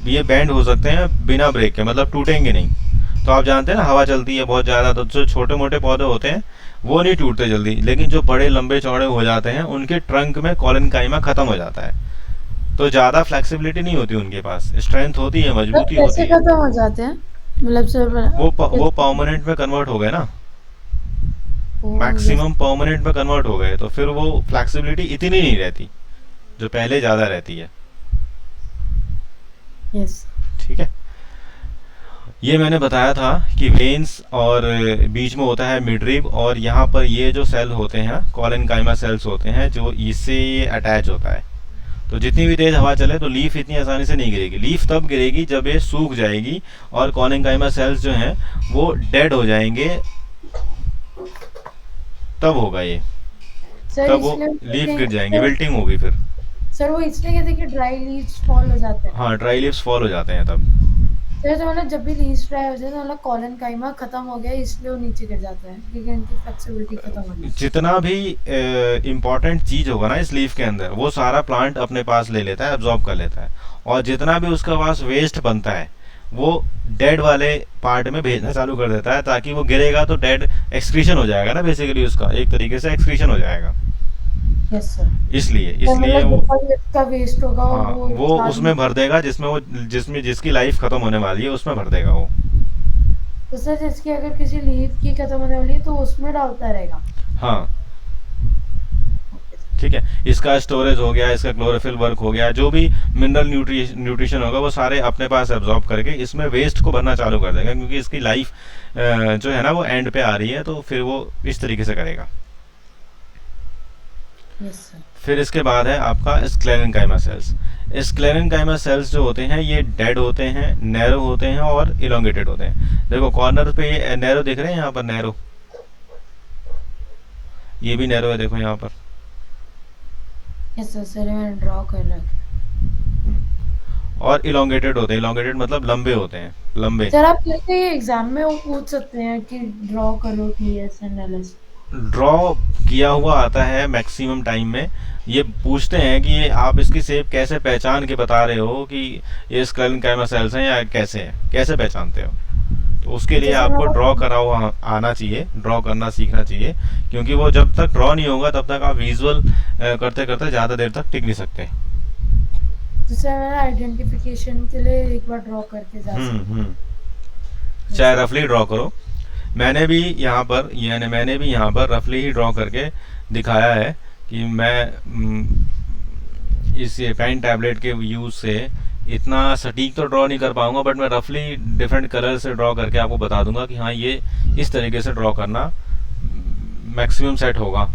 ये बैंड हो सकते हैं बिना ब्रेक के, मतलब टूटेंगे नहीं। तो आप जानते हैं ना, हवा चलती है बहुत ज़्यादा, तो जो छोटे मोटे पौधे होते हैं वो नहीं टूटते जल्दी, लेकिन जो बड़े लंबे चौड़े हो जाते हैं उनके ट्रंक में कॉलेनकाइमा खत्म हो जाता है, तो ज़्यादा फ्लेक्सिबिलिटी नहीं होती उनके पास, स्ट्रेंथ होती है, सर मजबूती कैसे होती है। खत्म हो जाते हैं? मतलब सर वो परमानेंट में कन्वर्ट हो गए ना, ओ यस। मैक्सिमम परमानेंट में कन्वर्ट हो गए, तो फिर वो फ्लेक्सिबिलिटी इतनी नहीं रहती जो पहले ज़्यादा रहती है। यस ठीक है, ये मैंने बताया था कि वेन्स और बीच में होता है मिडरिब, और यहाँ पर ये जो सेल होते हैं कॉलेनकाइमा सेल्स होते हैं, जो इससे ये अटैच होता है। तो जितनी भी तेज हवा चले तो लीफ इतनी आसानी से नहीं गिरेगी, लीफ तब गिरेगी जब ये सूख जाएगी और कॉलेनकाइमा सेल्स जो हैं वो डेड हो जाएंगे, तब होगा ये, सर तब वो लीफ गिर जाएंगे, विल्टिंग होगी फिर। सर वो इसलिए कहते हैं कि ड्राई लीव्स फॉल हो जाते हैं। हाँ, ड्राई लीव्स फॉल हो जाते हैं तब। सर तो मतलब जब भी लीव्स ड्राई हो जाए तो मतलब कॉलेनकाइमा खत्म हो गया इसलिए वो नीचे गिर जाता है, क्योंकि उनकी फ्लेक्सिबिलिटी खत्म हो गई। जितना भी इम्पोर्टेंट चीज होगा ना इस लीफ के अंदर, वो सारा प्लांट अपने पास ले लेता है, एब्जॉर्ब कर लेता है। और जितना भी उसके पास वेस्ट बनता है वो डेड वाले पार्ट में भेजना चालू कर देता है, ताकि वो गिरेगा तो डेड एक्सक्रीशन हो जाएगा ना, बेसिकली उसका एक तरीके से एक्सक्रीशन हो जाएगा। Yes sir. इसलिए तो इसलिए मतलब वो, जितना भी इसका वेस्ट होगा हाँ, वो साथ उसमें में। भर देगा, जिसमें जिसकी लाइफ खत्म होने वाली है उसमें भर देगा वो। तो सर जिसकी अगर किसी लीव की खत्म होने वाली है तो उसमें डालता रहेगा। हाँ ओके सर। ठीक है, इसका स्टोरेज हो गया, इसका क्लोरोफिल वर्क हो गया, जो भी मिनरल न्यूट्रिशन होगा वो सारे अपने पास एब्जॉर्ब करके इसमें वेस्ट को भरना चालू कर देगा, क्योंकि इसकी लाइफ जो है ना वो एंड पे आ रही है, तो फिर वो इस तरीके से करेगा। Yes sir. फिर इसके बाद है आपका स्क्लेरेनकाइमा सेल्स। स्क्लेरेनकाइमा सेल्स जो होते हैं ये डेड होते हैं, नैरो होते हैं और इलोंगेटेड होते हैं। देखो कॉर्नर पे ये नैरो दिख रहे हैं, यहाँ पर नैरो, ये भी नैरो है, देखो यहाँ पर। यस सर, सर मैंने ड्रॉ कर रखा। और इलोंगेटेड होते हैं, इलोंगेटेड मतलब लंबे होते हैं, लंबे। सर आप कैसे ये एग्जाम में वो पूछ सकते हैं कि ड्रॉ करो टीएस एंड एलएस? ड्रॉ किया हुआ आता है मैक्सिमम टाइम में। ये पूछते हैं कि ये आप इसकी शेप कैसे पहचान के बता रहे हो कि ये स्क्लेरेनकाइमा सेल्स हैं या कैसे हैं, कैसे पहचानते हो। तो उसके लिए जैसे आपको मैं ड्रॉ करा हुआ आना चाहिए, ड्रॉ करना सीखना चाहिए, क्योंकि वो जब तक ड्रॉ नहीं होगा तब तक आप विजुअल करते करते ज़्यादा देर तक टिक नहीं सकते। जैसे मैंने आइडेंटिफिकेशन के लिए एक बार ड्रॉ करके जा सकते चाहे रफली ड्रॉ करो, मैंने भी यहाँ पर रफली ही ड्रॉ करके दिखाया है कि मैं इस पेन टैबलेट के यूज़ से इतना सटीक तो ड्रॉ नहीं कर पाऊंगा, बट मैं रफली डिफरेंट कलर से ड्रॉ करके आपको बता दूंगा कि हाँ ये इस तरीके से ड्रॉ करना मैक्सिमम सेट होगा।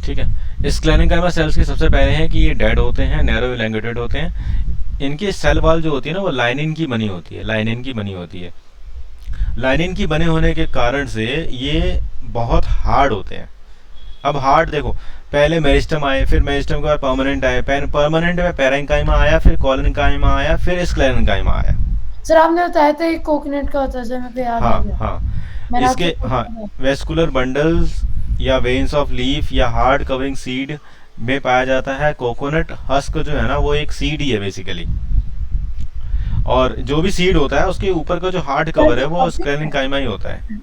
ठीक है। स्क्लेरेंकाइमा सेल्स के सबसे पहले हैं कि ये डेड होते हैं, नैरो इलैंगेटेड होते हैं। इनकी सेल वॉल जो होती है ना वो लाइनिन की बनी होती है, लाइनिन की बनी होती है। लाइनिन की बने होने के कारण से ये बहुत हार्ड होते हैं। अब हार्ड देखो, पहले मेरिस्टम आए, फिर मेरिस्टम के बाद परमानेंट आए, परमानेंट में पैरेंकाइमा आया, फिर कॉलनकाइमा आया, फिर स्क्लेरेंकाइमा आया। सर आपने बताया था एक कोकोनट का होता है, सर मेरे को याद आ हाँ गया। हाँ, इसके हाँ वेस्कुलर बंडल्स या वेन्स ऑफ लीफ या हार्ड कवरिंग सीड में पाया जाता है। कोकोनट हस्क जो है ना वो एक सीड ही है बेसिकली, और जो भी सीड होता है उसके ऊपर का जो हार्ड कवर है वो स्क्लेरेंकाइमा ही होता है।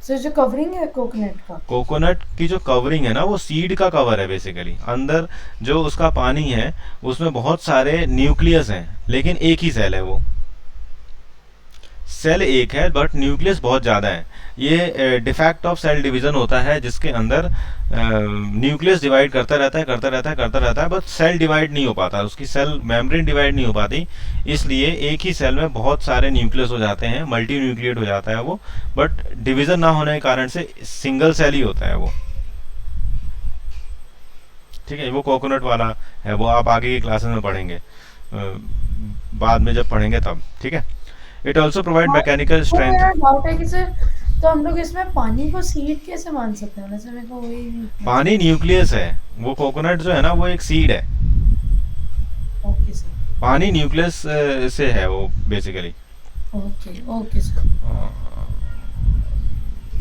सर जो कवरिंग है कोकोनट का, कोकोनट की जो कवरिंग है ना वो सीड का कवर है बेसिकली। अंदर जो उसका पानी है उसमें बहुत सारे न्यूक्लियस हैं, लेकिन एक ही सेल है, वो सेल एक है बट न्यूक्लियस बहुत ज़्यादा है। ये डिफेक्ट ऑफ सेल डिवीजन होता है जिसके अंदर न्यूक्लियस डिवाइड करता रहता है, करता रहता है, करता रहता है, बट सेल डिवाइड नहीं हो पाता, उसकी सेल मेम्ब्रेन डिवाइड नहीं हो पाती। इसलिए एक ही सेल में बहुत सारे न्यूक्लियस हो जाते हैं, मल्टी न्यूक्लिएट हो जाता है वो, बट डिवीजन ना होने के कारण से सिंगल सेल ही होता है वो। ठीक है, वो कोकोनट वाला है, वो आप आगे की क्लासेस में पढ़ेंगे, बाद में जब पढ़ेंगे तब। ठीक है। इट ऑल्सो प्रोवाइड मैकेनिकल तो स्ट्रेंथ। मेरा डाउट है कि सर तो हम लोग इसमें पानी को सीड कैसे मान सकते हैं? वैसे मेरे को वही नहीं। पानी न्यूक्लियस है, वो कोकोनट जो है ना वो एक सीड है। Okay sir. पानी न्यूक्लियस से है वो basically. Okay okay sir.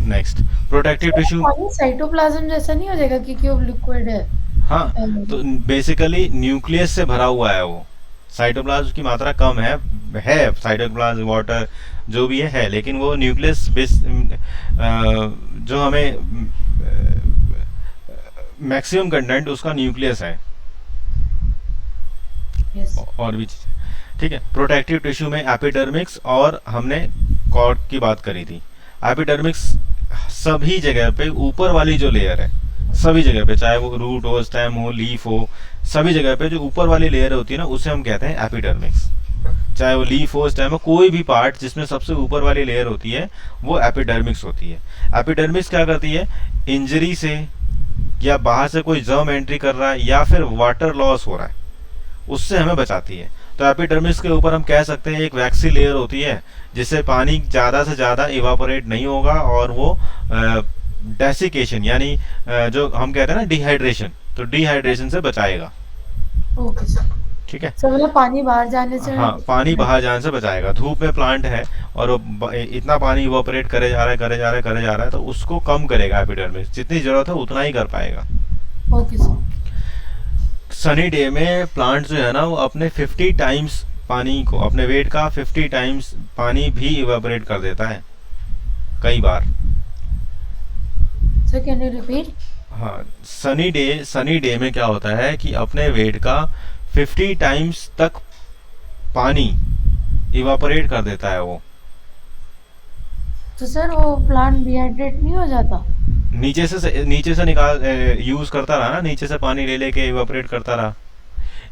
Next, protective tissue. पानी साइटोप्लाज्म जैसा नहीं हो जाएगा क्योंकि वो लिक्विड है? हाँ, तो बेसिकली न्यूक्लियस से भरा हुआ है वो। साइटोप्लाज्म की मात्रा कम है साइटोप्लाज्म वाटर जो भी है, लेकिन वो न्यूक्लियस जो हमें मैक्सिमम कंटेंट उसका न्यूक्लियस है। यस। और भी चीज़। ठीक है। प्रोटेक्टिव टिश्यू में एपिडर्मिक्स और हमने कॉर्ड की बात करी थी। एपिडर्मिक्स सभी जगह पे ऊपर वाली जो लेयर है, सभी जगह पे, चाहे वो रूट हो, स्टेम हो, लीफ हो, सभी जगह पे जो ऊपर वाली लेयर होती है ना उसे हम कहते हैं एपिडर्मिक्स। चाहे वो लीफ हो, स्टेम हो, कोई भी पार्ट जिसमें सबसे ऊपर वाली लेयर होती है वो एपिडर्मिक्स होती है। एपिडर्मिक्स क्या करती है? इंजरी से या बाहर से कोई जर्म एंट्री कर रहा है या फिर वाटर लॉस हो रहा है उससे हमें बचाती है। तो एपिडर्मिस के ऊपर हम कह सकते हैं एक वैक्सी लेयर होती है जिससे पानी ज़्यादा से ज़्यादा इवापोरेट नहीं होगा और वो डेसिकेशन यानी जो हम कहते हैं ना डिहाइड्रेशन, तो डिहाइड्रेशन से बचाएगा। Okay sir. ठीक है। सर मतलब पानी बाहर जाने से? हाँ, पानी बाहर जाने से बचाएगा। धूप में प्लांट है और वो इतना पानी इवापोरेट करे जा रहा है, करे जा रहा है, करे जा रहा है, तो उसको कम करेगा एपिडर्मिस, जितनी ज़रूरत है उतना ही कर पाएगा। Okay sir. सनी डे में प्लांट जो है ना वो अपने 50 टाइम्स पानी को, अपने वेट का 50 टाइम्स पानी भी इवेपोरेट कर देता है कई बार। Sir can you repeat? हाँ, सनी डे में क्या होता है कि अपने वेट का 50 टाइम्स तक पानी इवेपोरेट कर देता है वो। तो सर वो प्लांट डिहाइड्रेट नहीं हो जाता? नीचे से निकाल यूज करता रहा ना, नीचे से पानी ले लेके इवेपोरेट करता रहा।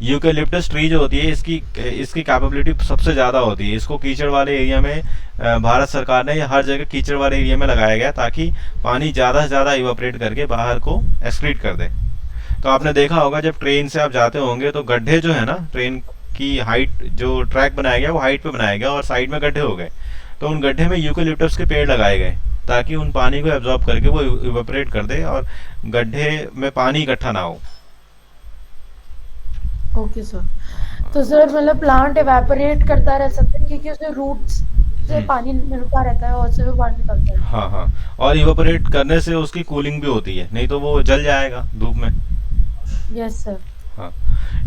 यूकेलिप्टस ट्री जो होती है इसकी कैपेबिलिटी सबसे ज़्यादा होती है। इसको कीचड़ वाले एरिया में भारत सरकार ने हर जगह कीचड़ वाले एरिया में लगाया गया ताकि पानी ज़्यादा से ज़्यादा इवेपोरेट करके बाहर को एक्सक्रीट कर दे। तो आपने देखा होगा जब ट्रेन से आप जाते होंगे तो गड्ढे जो है ना, ट्रेन की हाइट जो ट्रैक बनाया गया वो हाइट पे बनाया गया और साइड में गड्ढे हो गए, तो उन गड्ढे में यूकेलिप्टस के पेड़ लगाए गए ताकि उन पानी को एब्जॉर्ब करके वो इवेपोरेट कर दे और गड्ढे में पानी इकट्ठा ना हो। Okay sir. तो सर मतलब प्लांट इवेपोरेट करता रह सकता है क्योंकि उसमें रूट्स से पानी मिलता रहता है और से वो पानी निकलता है। हाँ हाँ, और इवेपोरेट करने से उसकी कूलिंग भी होती है, नहीं तो वो जल जाएगा धूप में। Yes sir. हाँ,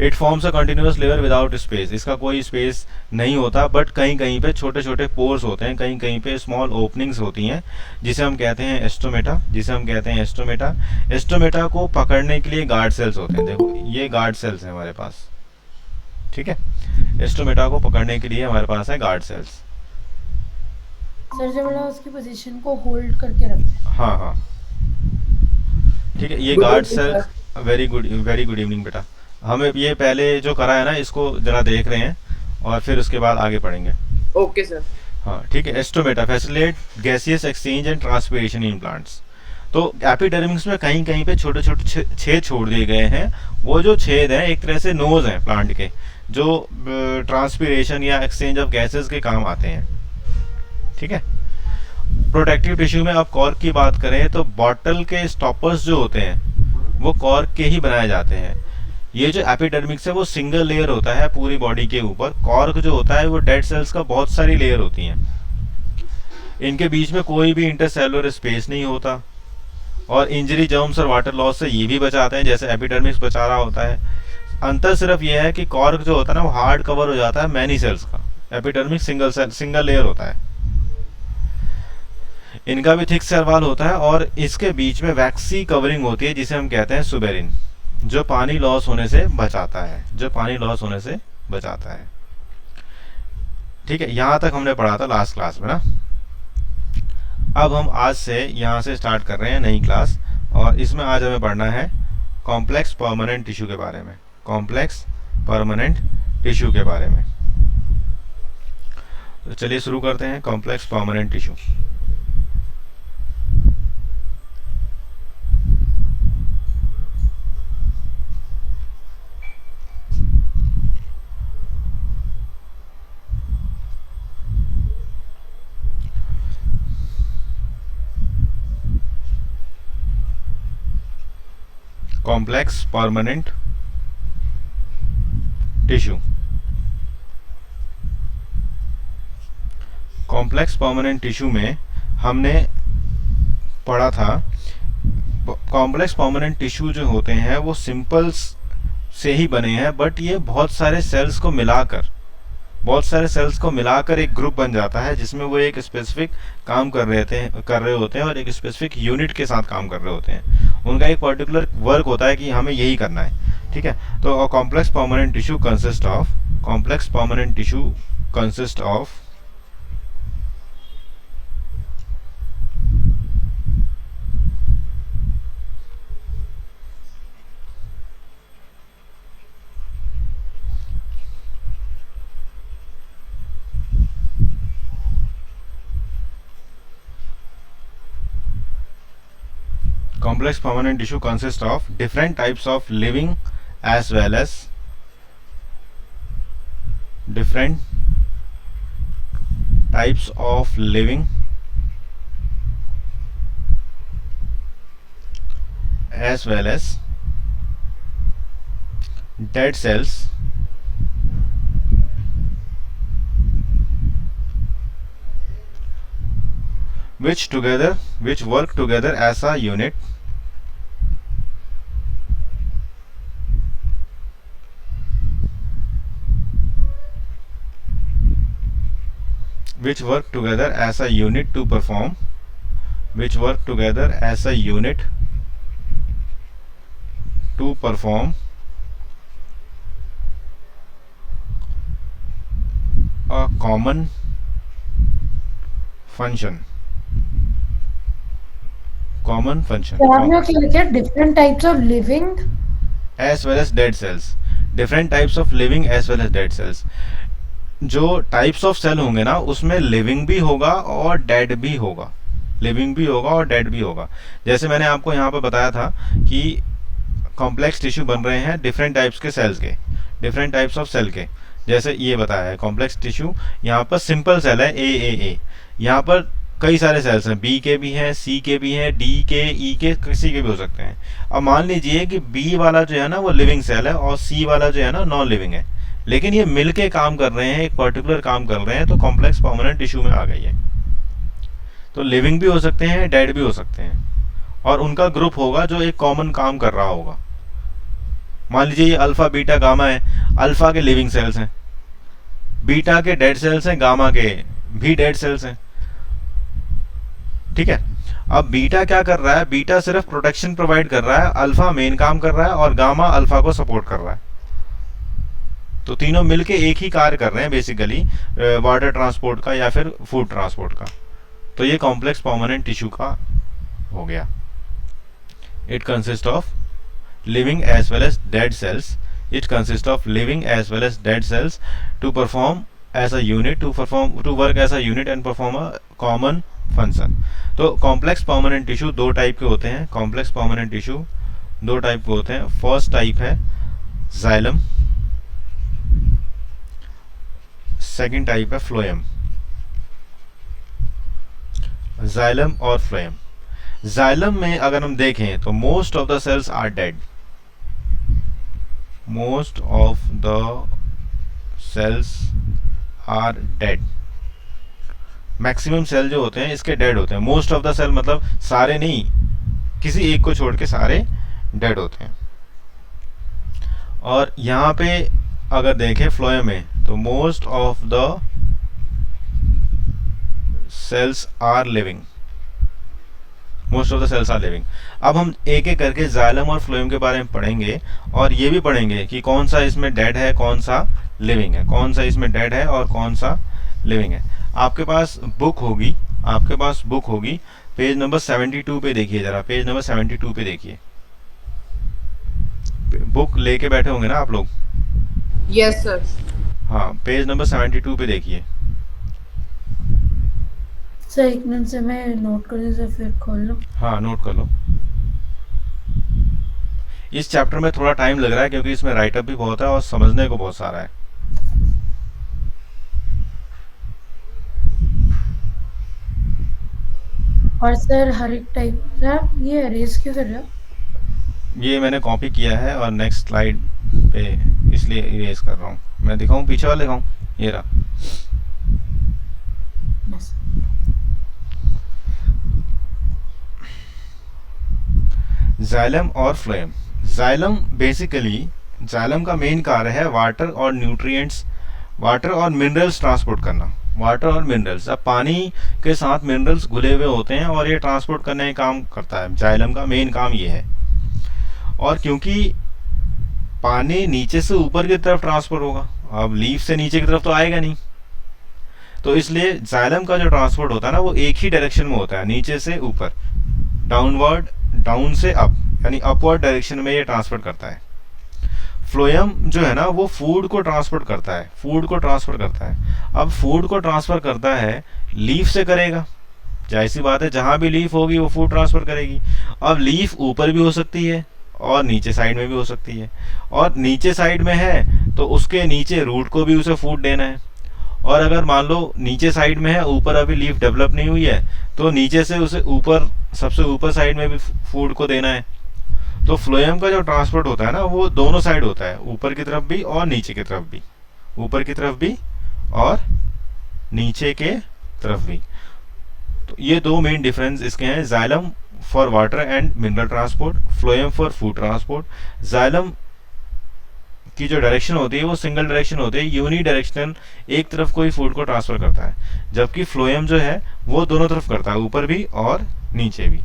it forms a continuous layer without space. इसका कोई स्पेस नहीं होता, बट कहीं कहीं पे छोटे छोटे पोर्स होते हैं, कहीं कहीं पे स्मॉल ओपनिंग्स होती हैं जिसे हम कहते हैं एस्टोमेटा। एस्टोमेटा को पकड़ने के लिए गार्ड सेल्स होते हैं। देखो ये गार्ड सेल्स हैं हमारे पास। ठीक है, एस्टोमेटा को पकड़ने के लिए हमारे पास है गार्ड सेल्स। सर जब मतलब उसकी पोजीशन को होल्ड करके रखते हैं। हाँ हाँ, ठीक है, ये guard cells. Very good evening बेटा। हमें ये पहले जो करा है ना इसको जरा देख रहे हैं और फिर उसके बाद आगे पढ़ेंगे। Okay sir. हाँ ठीक है। Stomata facilitate gaseous exchange and transpiration in plants. तो एपिडर्मिस में कहीं कहीं पे छोटे छोटे छेद छोड़ दिए गए हैं। वो जो छेद हैं एक तरह से नोज हैं प्लांट के, जो ट्रांसपिरेशन या एक्सचेंज ऑफ गैसेस के काम आते हैं। ठीक है। प्रोटेक्टिव टिश्यू में अब कॉर्क की बात करें तो बॉटल के स्टॉपर्स जो होते हैं वो कॉर्क के ही बनाए जाते हैं। ये जो एपिडर्मिक्स है वो सिंगल लेयर होता है पूरी बॉडी के ऊपर। कॉर्क जो होता है वो डेड सेल्स का बहुत सारी लेयर होती हैं। इनके बीच में कोई भी इंटरसेलुलर स्पेस नहीं होता और इंजरी, जर्म्स और वाटर लॉस से ये भी बचाते हैं जैसे एपिडर्मिक्स बचा रहा होता है। अंतर सिर्फ ये है कि कॉर्क जो होता है ना वो हार्ड कवर हो जाता है मैनी सेल्स का, एपिडर्मिक्स सिंगल लेयर होता है। इनका भी थिक सेल वॉल होता है और इसके बीच में वैक्सी कवरिंग होती है जिसे हम कहते हैं सुबेरिन, जो पानी लॉस होने से बचाता है, जो पानी लॉस होने से बचाता है। ठीक है, यहां तक हमने पढ़ा था लास्ट क्लास में ना। अब हम आज से यहां से स्टार्ट कर रहे हैं नई क्लास और इसमें आज हमें पढ़ना है कॉम्प्लेक्स परमानेंट टिश्यू के बारे में, कॉम्प्लेक्स परमानेंट टिश्यू के बारे में। तो चलिए शुरू करते हैं complex permanent tissue. Complex permanent tissue. Complex permanent tissue में हमने पढ़ा था कॉम्प्लेक्स परमानेंट टिश्यू जो होते हैं वो सिंपल से ही बने हैं, बट ये बहुत सारे सेल्स को मिलाकर एक ग्रुप बन जाता है जिसमें वो एक स्पेसिफिक काम कर रहे होते हैं और एक स्पेसिफिक यूनिट के साथ काम कर रहे होते हैं। उनका एक पर्टिकुलर वर्क होता है कि हमें यही करना है। ठीक है, तो complex permanent tissue consist of complex permanent tissue consists of different types of living as well as different types of living as well as dead cells which work together as a unit to perform a common function क्या आपने क्या लिखा है? Different types of living as well as dead cells, different types of living as well as dead cells। जो types of cell होंगे ना उसमें living भी होगा और डेड भी होगा, जैसे मैंने आपको यहाँ पर बताया था कि कॉम्प्लेक्स टिश्यू बन रहे हैं डिफरेंट टाइप्स के सेल्स के, डिफरेंट टाइप्स ऑफ सेल के। जैसे ये बताया है कॉम्प्लेक्स टिश्यू, यहाँ पर सिंपल सेल है ए, यहाँ पर कई सारे सेल्स हैं, बी के भी हैं, सी के भी हैं, डी के, ई के, किसी के भी हो सकते हैं। अब मान लीजिए कि बी वाला जो है ना वो लिविंग सेल है और सी वाला जो है ना नॉन लिविंग है, लेकिन ये मिलके काम कर रहे हैं, एक पर्टिकुलर काम कर रहे हैं, तो कॉम्प्लेक्स परमानेंट टिश्यू में आ गई है। तो लिविंग भी हो सकते हैं, डेड भी हो सकते हैं और उनका ग्रुप होगा जो एक कॉमन काम कर रहा होगा। मान लीजिए ये अल्फा बीटा गामा है, अल्फा के लिविंग सेल्स हैं, बीटा के डेड सेल्स हैं, गामा के भी डेड सेल्स हैं। ठीक है, अब बीटा क्या कर रहा है? बीटा सिर्फ प्रोटेक्शन प्रोवाइड कर रहा है, अल्फा मेन काम कर रहा है और गामा अल्फा को सपोर्ट कर रहा है। तो तीनों मिलके एक ही कार्य कर रहे हैं बेसिकली, वाटर ट्रांसपोर्ट का या फिर फूड ट्रांसपोर्ट का। तो ये कॉम्प्लेक्स परमानेंट टिश्यू का हो गया। It consist of living as well as dead cells it consist of living as well as dead cells to perform as a unit, to work as a unit and perform a common function. तो complex permanent tissue दो type के होते हैं। Complex permanent tissue दो type के होते हैं। First type है जाइलम, सेकंड टाइप है फ्लोएम। जाइलम और फ्लोएम। जाइलम में अगर हम देखें तो most of the cells are dead, most of the cells are dead. Maximum cell जो होते हैं इसके डेड होते हैं। मोस्ट ऑफ द सेल मतलब सारे नहीं, किसी एक को छोड़ के सारे डेड होते हैं। और यहाँ पे अगर देखें फ्लोएम में तो most of the cells are living, most of the cells are living. अब हम एक एक करके जाइलम और फ्लोएम के बारे में पढ़ेंगे और ये भी पढ़ेंगे कि कौन सा इसमें डेड है, कौन सा लिविंग है, कौन सा इसमें डेड है और कौन सा लिविंग है। आपके पास बुक होगी, आपके पास बुक होगी, पेज नंबर 72 पे देखिए जरा, पेज नंबर 72 पे देखिए। बुक लेके बैठे होंगे ना आप लोग? Yes sir. हाँ, पेज नंबर 72 पे देखिए। सर एक मिनट से मैं नोट कर से फिर खोल लो। हाँ, नोट कर लो। इस चैप्टर में थोड़ा टाइम लग रहा है क्योंकि इसमें राइटअप भी बहुत है और समझने को बहुत सारा है। और सर हर एक टाइप से आप ये अरेज क्यों कर रहे हो? ये मैंने कॉपी किया है और नेक्स्ट स्लाइड पे इसलिए इरेज कर रहा हूँ। मैं दिखाऊं, पीछे वाला दिखाऊं, ये रहा। Yes. जाइलम और फ्लोएम। जाइलम बेसिकली, जाइलम का मेन कार्य है वाटर और न्यूट्रिएंट्स, वाटर और मिनरल्स ट्रांसपोर्ट करना। वाटर और मिनरल्स, अब पानी के साथ मिनरल्स घुले हुए होते हैं और ये ट्रांसपोर्ट करने का काम करता है। जाइलम का मेन काम ये है। और क्योंकि पानी नीचे से ऊपर की तरफ ट्रांसफर होगा, अब लीफ से नीचे की तरफ तो आएगा नहीं, तो इसलिए जाइलम का जो ट्रांसपोर्ट होता है ना वो एक ही डायरेक्शन में होता है, नीचे से ऊपर, डाउनवर्ड, डाउन से अप, यानी अपवर्ड डायरेक्शन में ये ट्रांसफर करता है। फ्लोएम जो है ना वो फूड को ट्रांसपोर्ट करता है, फूड को ट्रांसफर करता है। अब फूड को ट्रांसफर करता है, लीफ से करेगा, जाहिर सी बात है, जहां भी लीफ होगी वो फूड ट्रांसफर करेगी। अब लीफ ऊपर भी हो सकती है और नीचे साइड में भी हो सकती है, और नीचे साइड में है तो उसके नीचे रूट को भी उसे फूड देना है। और अगर मान लो नीचे साइड में है, ऊपर अभी लीफ डेवलप नहीं हुई है, तो नीचे से उसे ऊपर, सबसे ऊपर साइड में भी फूड को देना है। तो फ्लोएम का जो ट्रांसपोर्ट होता है ना वो दोनों साइड होता है, ऊपर की तरफ भी और नीचे की तरफ भी, ऊपर की तरफ भी और नीचे के तरफ भी। तो ये दो मेन डिफरेंस इसके हैं, xylem for water and mineral transport, phloem for food transport. Xylem की जो डायरेक्शन होती है वो सिंगल डायरेक्शन होती है, यूनी डायरेक्शनल, एक तरफ कोई फूड को ट्रांसफर करता है, जबकि फ्लोएम जो है वो दोनों तरफ करता है, ऊपर भी और नीचे भी।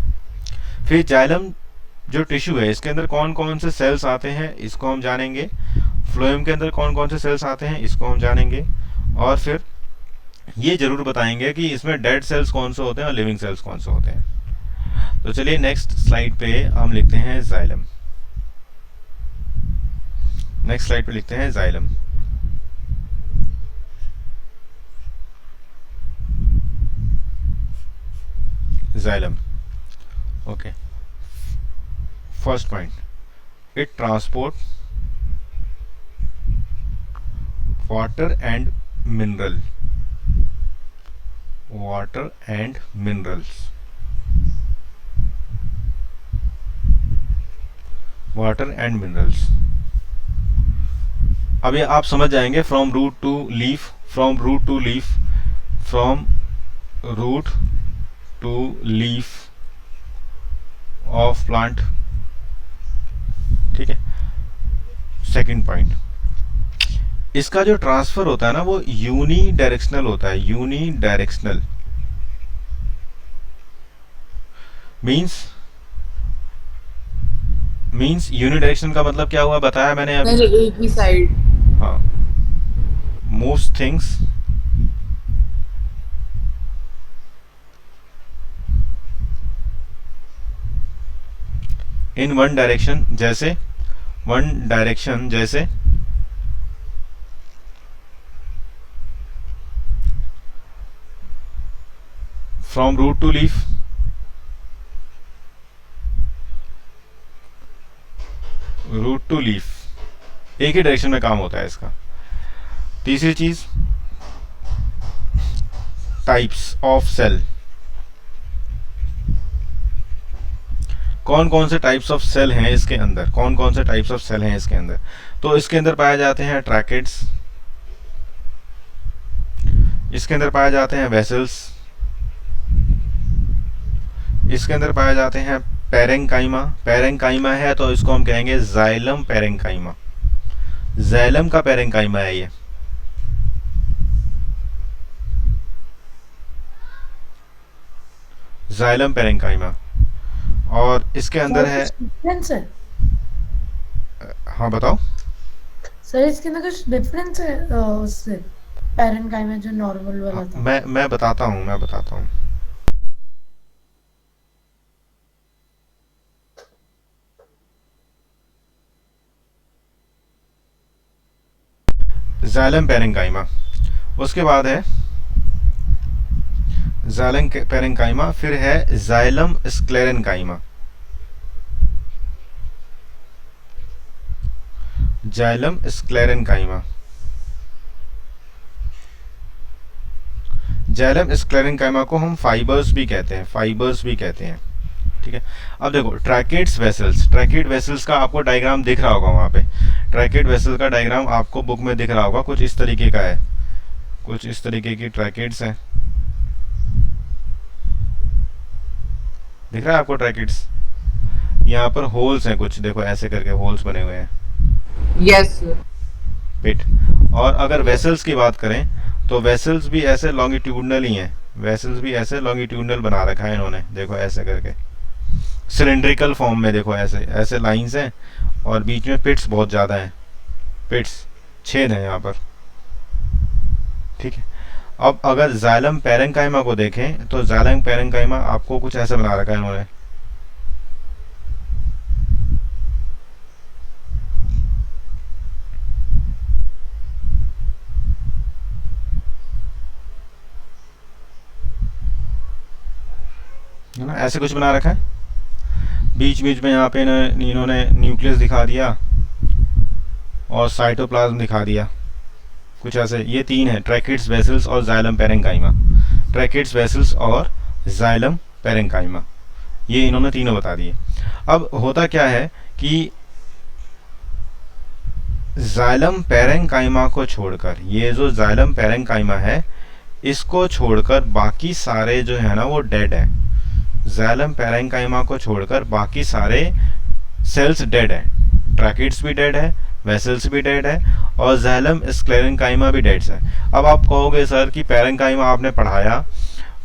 फिर जाइलम जो टिश्यू है इसके अंदर कौन कौन से सेल्स आते हैं इसको हम जानेंगे, फ्लोएम के अंदर कौन कौन से सेल्स आते हैं इसको हम जानेंगे, और फिर ये जरूर बताएंगे कि इसमें डेड सेल्स कौन से होते हैं और लिविंग सेल्स कौन से होते हैं। तो चलिए नेक्स्ट स्लाइड पे हम लिखते हैं जाइलम। नेक्स्ट स्लाइड पे लिखते हैं xylem. Xylem, okay. First point, it transport water and mineral, water and minerals, water and minerals. अब ये आप समझ जाएंगे, from root to leaf, from root to leaf, from root to leaf of plant, ठीक है। सेकंड पॉइंट, इसका जो transfer होता है ना वो यूनी डायरेक्शनल होता है, यूनी डायरेक्शनल मीन्स यूनिडायरेक्शनल का मतलब क्या हुआ बताया मैंने अभी, एक ही साइड। हाँ, most things in one direction, जैसे वन डायरेक्शन, जैसे from root to leaf, root to leaf, एक ही डायरेक्शन में काम होता है इसका। तीसरी चीज, टाइप्स ऑफ सेल। कौन कौन से टाइप्स ऑफ सेल हैं इसके अंदर, कौन कौन से टाइप्स ऑफ सेल हैं इसके अंदर? तो इसके अंदर पाए जाते हैं ट्रैकेट्स, इसके अंदर पाए जाते हैं वेसल्स, इसके अंदर पाए जाते हैं पेरेंकाइमा। पेरेंकाइमा है तो इसको हम कहेंगे जाइलम पेरेंकाइमा, जाइलम का पेरेंकाइमा है ये। Xylem parenchyma. और इसके अंदर है, डिफरेंस है हाँ बताओ। सर, इसके अंदर कुछ डिफरेंस है उससे पेरेंकाइमा जो नॉर्मल वाला था? मैं बताता हूँ, मैं बताता हूँ। जाइलम पेरेंकाइमा, उसके बाद है जाइलम पेरेंकाइमा, फिर है xylem sclerenchyma, xylem sclerenchyma. Xylem sclerenchyma को हम फाइबर्स भी कहते हैं, फाइबर्स भी कहते हैं, ठीक है। अब देखो ट्रैकेट्स वेसल्स, ट्रैकेट वेसल्स का आपको डायग्राम दिख रहा होगा वहां पे, ट्रैकेट वेसल का डायग्राम आपको बुक में दिख रहा होगा, कुछ इस तरीके का है, कुछ इस तरीके की ट्रैकेट्स हैं, दिख रहा है आपको ट्रैकेट्स? यहाँ पर होल्स हैं कुछ, देखो ऐसे करके होल्स बने हुए हैं, Yes, sir. पिट। और अगर वेसल्स की बात करें तो वेसल्स भी ऐसे लॉन्गिट्यूडनल ही हैं, वेसल्स भी ऐसे लॉन्गिट्यूडनल बना रखा है इन्होंने, देखो ऐसे करके सिलेंड्रिकल फॉर्म में, देखो ऐसे ऐसे लाइंस हैं और बीच में पिट्स बहुत ज़्यादा हैं, पिट्स छेद हैं यहाँ पर, ठीक है। अब अगर जाइलम पेरेंकाइमा को देखें तो जाइलम पेरेंकाइमा आपको कुछ ऐसे बना रखा है इन्होंने, है ना, ऐसे कुछ बना रखा है। बीच बीच में यहाँ पे इन्होंने न्यूक्लियस दिखा दिया और साइटोप्लाज्म दिखा दिया, कुछ ऐसे। ये तीन है, ट्रैकेट्स, वेसल्स और जाइलम पेरेंकाइमा। ट्रैकेट्स, वेसल्स और जाइलम पेरेंकाइमा, ये इन्होंने तीनों बता दिए। अब होता क्या है कि जाइलम पेरेंकाइमा को छोड़कर, ये जो जाइलम पेरेंकाइमा है इसको छोड़कर बाकी सारे जो है ना वो डेड है। जाइलम पेरेंकाइमा को छोड़कर बाकी सारे सेल्स डेड है, ट्रैकेट्स भी डेड है, वेसल्स भी डेड है और जाइलम स्क्लेरेनकाइमा भी डेड है। अब आप कहोगे सर कि पेरेंकाइमा आपने पढ़ाया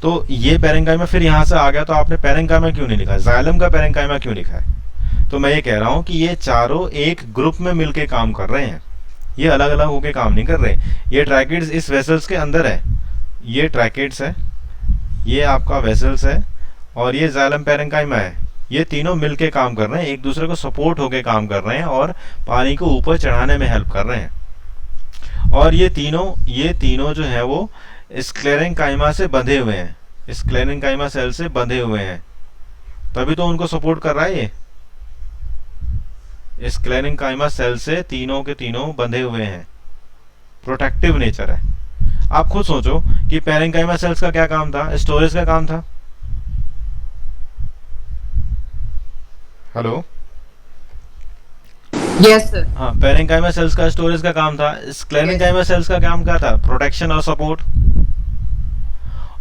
तो ये पेरेंकाइमा फिर यहाँ से आ गया, तो आपने पेरेंकाइमा क्यों नहीं लिखा, जाइलम का पेरेंकाइमा क्यों लिखा है? तो मैं ये कह रहा हूँ कि ये चारों एक ग्रुप में मिलके काम कर रहे हैं, ये अलग अलग होके काम नहीं कर रहे। ये ट्रैकेट्स इस वेसल्स के अंदर है, ये ट्रैकेट्स है, ये आपका वेसल्स है और ये जाइलम पेरेंकाइमा है, ये तीनों मिलके काम कर रहे हैं, एक दूसरे को सपोर्ट होके काम कर रहे हैं और पानी को ऊपर चढ़ाने में हेल्प कर रहे हैं। और ये तीनों जो है वो स्क्लेरेनकाइमा से बंधे हुए हैं, स्क्लेरेनकाइमा सेल से बंधे हुए हैं, तभी तो उनको सपोर्ट कर रहा है। ये स्क्लेरेनकाइमा सेल से तीनों के तीनों बंधे हुए हैं, प्रोटेक्टिव नेचर है। आप खुद सोचो कि पेरेंकाइमा सेल्स का क्या काम था, स्टोरेज का काम था। Hello, Yes, sir. हाँ, पेरेंकाइमा सेल्स का स्टोरेज का काम था। स्क्लेरेनकाइमा सेल्स का काम क्या था, प्रोटेक्शन और सपोर्ट।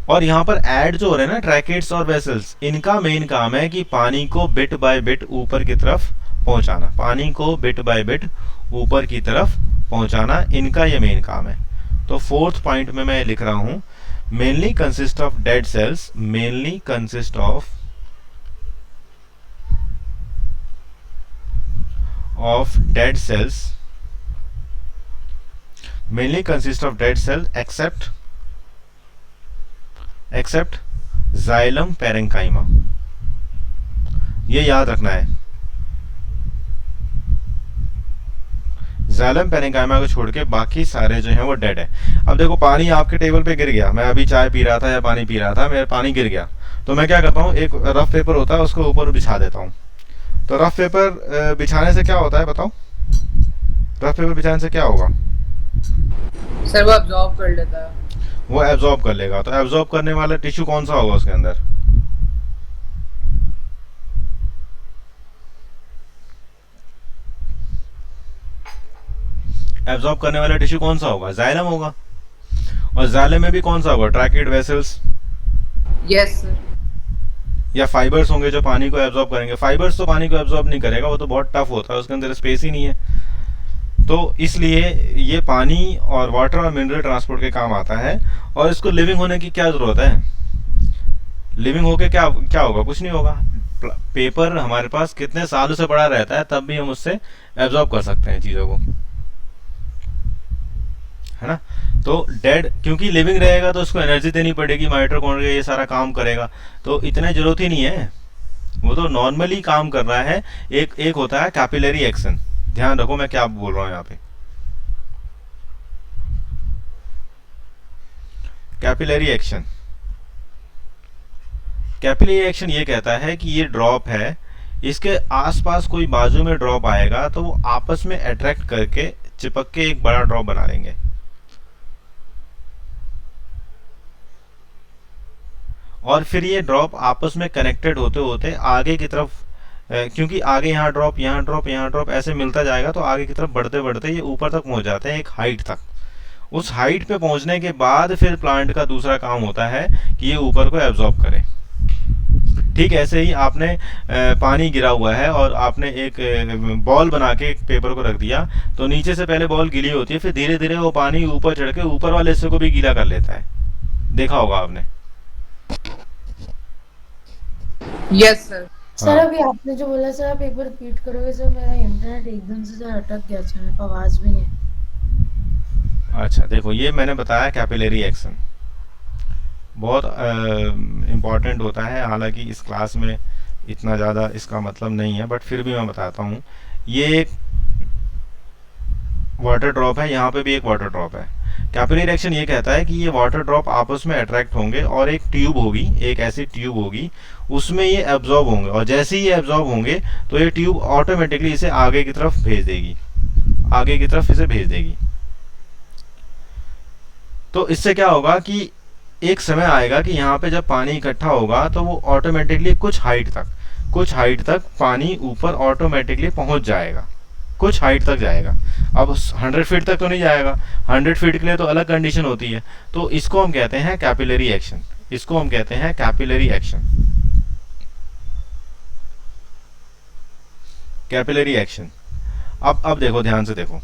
और यहाँ पर ऐड जो हो रहे हैं ना ट्रैकेट्स और वेसल्स, इनका मेन काम है कि पानी को बिट बाय बिट ऊपर की तरफ पहुंचाना, पानी को बिट बाय बिट ऊपर की तरफ पहुंचाना, इनका ये मेन काम है। तो फोर्थ पॉइंट में मैं लिख रहा हूं, mainly consist of dead cells, mainly consist of dead cells, mainly consist of dead cells except xylem parenchyma। ये याद रखना है। जाइलम पेरेन्काइमा को छोड़ के बाकी सारे जो हैं वो डेड है। अब देखो पानी आपके टेबल पे गिर गया, मैं अभी चाय पी रहा था या पानी पी रहा था, मेरा पानी गिर गया, तो मैं क्या करता हूँ, एक रफ पेपर होता है उसको ऊपर बिछा देता हूँ। तो रफ पेपर बिछाने से क्या होता है बताओ, रफ पेपर बिछाने से क्या होगा? सर वो अब्सॉर्ब कर लेता है। वो एब्जॉर्ब कर लेगा। तो एब्जॉर्ब करने वाला टिश्यू कौन सा होगा उसके अंदर? एब्जॉर्ब करने वाला टिश्यू कौन सा होगा? जाइलम होगा। और जाइलम में भी कौन सा होगा? Tracheid vessels yes sir. या फाइबर्स होंगे जो पानी को एब्जॉर्ब करेंगे। फाइबर्स तो पानी को एब्जॉर्ब नहीं करेगा, वो तो बहुत टफ होता है, उसके अंदर स्पेस ही नहीं है। तो इसलिए ये पानी और वाटर और मिनरल ट्रांसपोर्ट के काम आता है। और इसको लिविंग होने की क्या जरूरत है? लिविंग होके क्या क्या होगा? कुछ नहीं होगा। पेपर हमारे पास कितने सालों से पड़ा रहता है, तब भी हम उससे एब्जॉर्ब कर सकते हैं चीजों को, है ना। तो डेड क्योंकि लिविंग रहेगा तो उसको एनर्जी देनी पड़ेगी, माइटोकॉन्ड्रिया ये सारा काम करेगा, तो इतने जरूरत ही नहीं है, वो तो नॉर्मली काम कर रहा है। एक होता है कैपिलरी एक्शन, ध्यान रखो मैं क्या बोल रहा हूं यहाँ पे। कैपिलरी एक्शन, कैपिलरी एक्शन ये कहता है कि ये ड्रॉप है, इसके आसपास कोई बाजू में ड्रॉप आएगा तो वो आपस में अट्रैक्ट करके चिपक के एक बड़ा ड्रॉप बना लेंगे। और फिर ये ड्रॉप आपस में कनेक्टेड होते होते आगे की तरफ, क्योंकि आगे यहाँ ड्रॉप यहाँ ड्रॉप यहाँ ड्रॉप ऐसे मिलता जाएगा, तो आगे की तरफ बढ़ते बढ़ते ये ऊपर तक पहुंच जाते हैं एक हाइट तक। उस हाइट पे पहुंचने के बाद फिर प्लांट का दूसरा काम होता है कि ये ऊपर को एब्जॉर्ब करे। ठीक ऐसे ही आपने पानी गिरा हुआ है और आपने एक बॉल बना के एक पेपर को रख दिया, तो नीचे से पहले बॉल गीली होती है, फिर धीरे धीरे वो पानी ऊपर चढ़ के ऊपर वाले हिस्से को भी गीला कर लेता है, देखा होगा आपने। Yes sir. सर अभी आपने जो बोला सर, आप एक बार रिपीट करोगे सर? मेरा इंटरनेट एकदम से सर अटक गया, सर मेरे को आवाज भी नहीं। अच्छा देखो, ये मैंने बताया कैपिलरी एक्शन बहुत इम्पॉर्टेंट होता है, हालांकि इस क्लास में इतना ज़्यादा इसका मतलब नहीं है, बट फिर भी मैं बताता हूँ। ये एक वाटर ड्रॉप है, यहाँ पे भी एक वाटर ड्रॉप है। कैपिलरी एक्शन ये कहता है कि ये वाटर ड्रॉप आपस में अट्रैक्ट होंगे और एक ट्यूब होगी, एक ऐसी ट्यूब होगी, उसमें ये एब्जॉर्ब होंगे, और जैसे ही ये एब्जॉर्ब होंगे तो ये ट्यूब ऑटोमेटिकली इसे आगे की तरफ भेज देगी, आगे की तरफ इसे भेज देगी। तो इससे क्या होगा कि एक समय आएगा कि यहाँ पे जब पानी इकट्ठा होगा तो वो ऑटोमेटिकली कुछ हाइट तक पानी ऊपर ऑटोमेटिकली पहुंच जाएगा, कुछ हाइट तक जाएगा। अब 100 फीट तक तो नहीं जाएगा, 100 फीट के लिए तो अलग कंडीशन होती है। तो इसको हम कहते हैं कैपिलरी एक्शन, इसको हम कहते हैं कैपिलरी एक्शन, कैपिलरी एक्शन। अब देखो, ध्यान से देखो,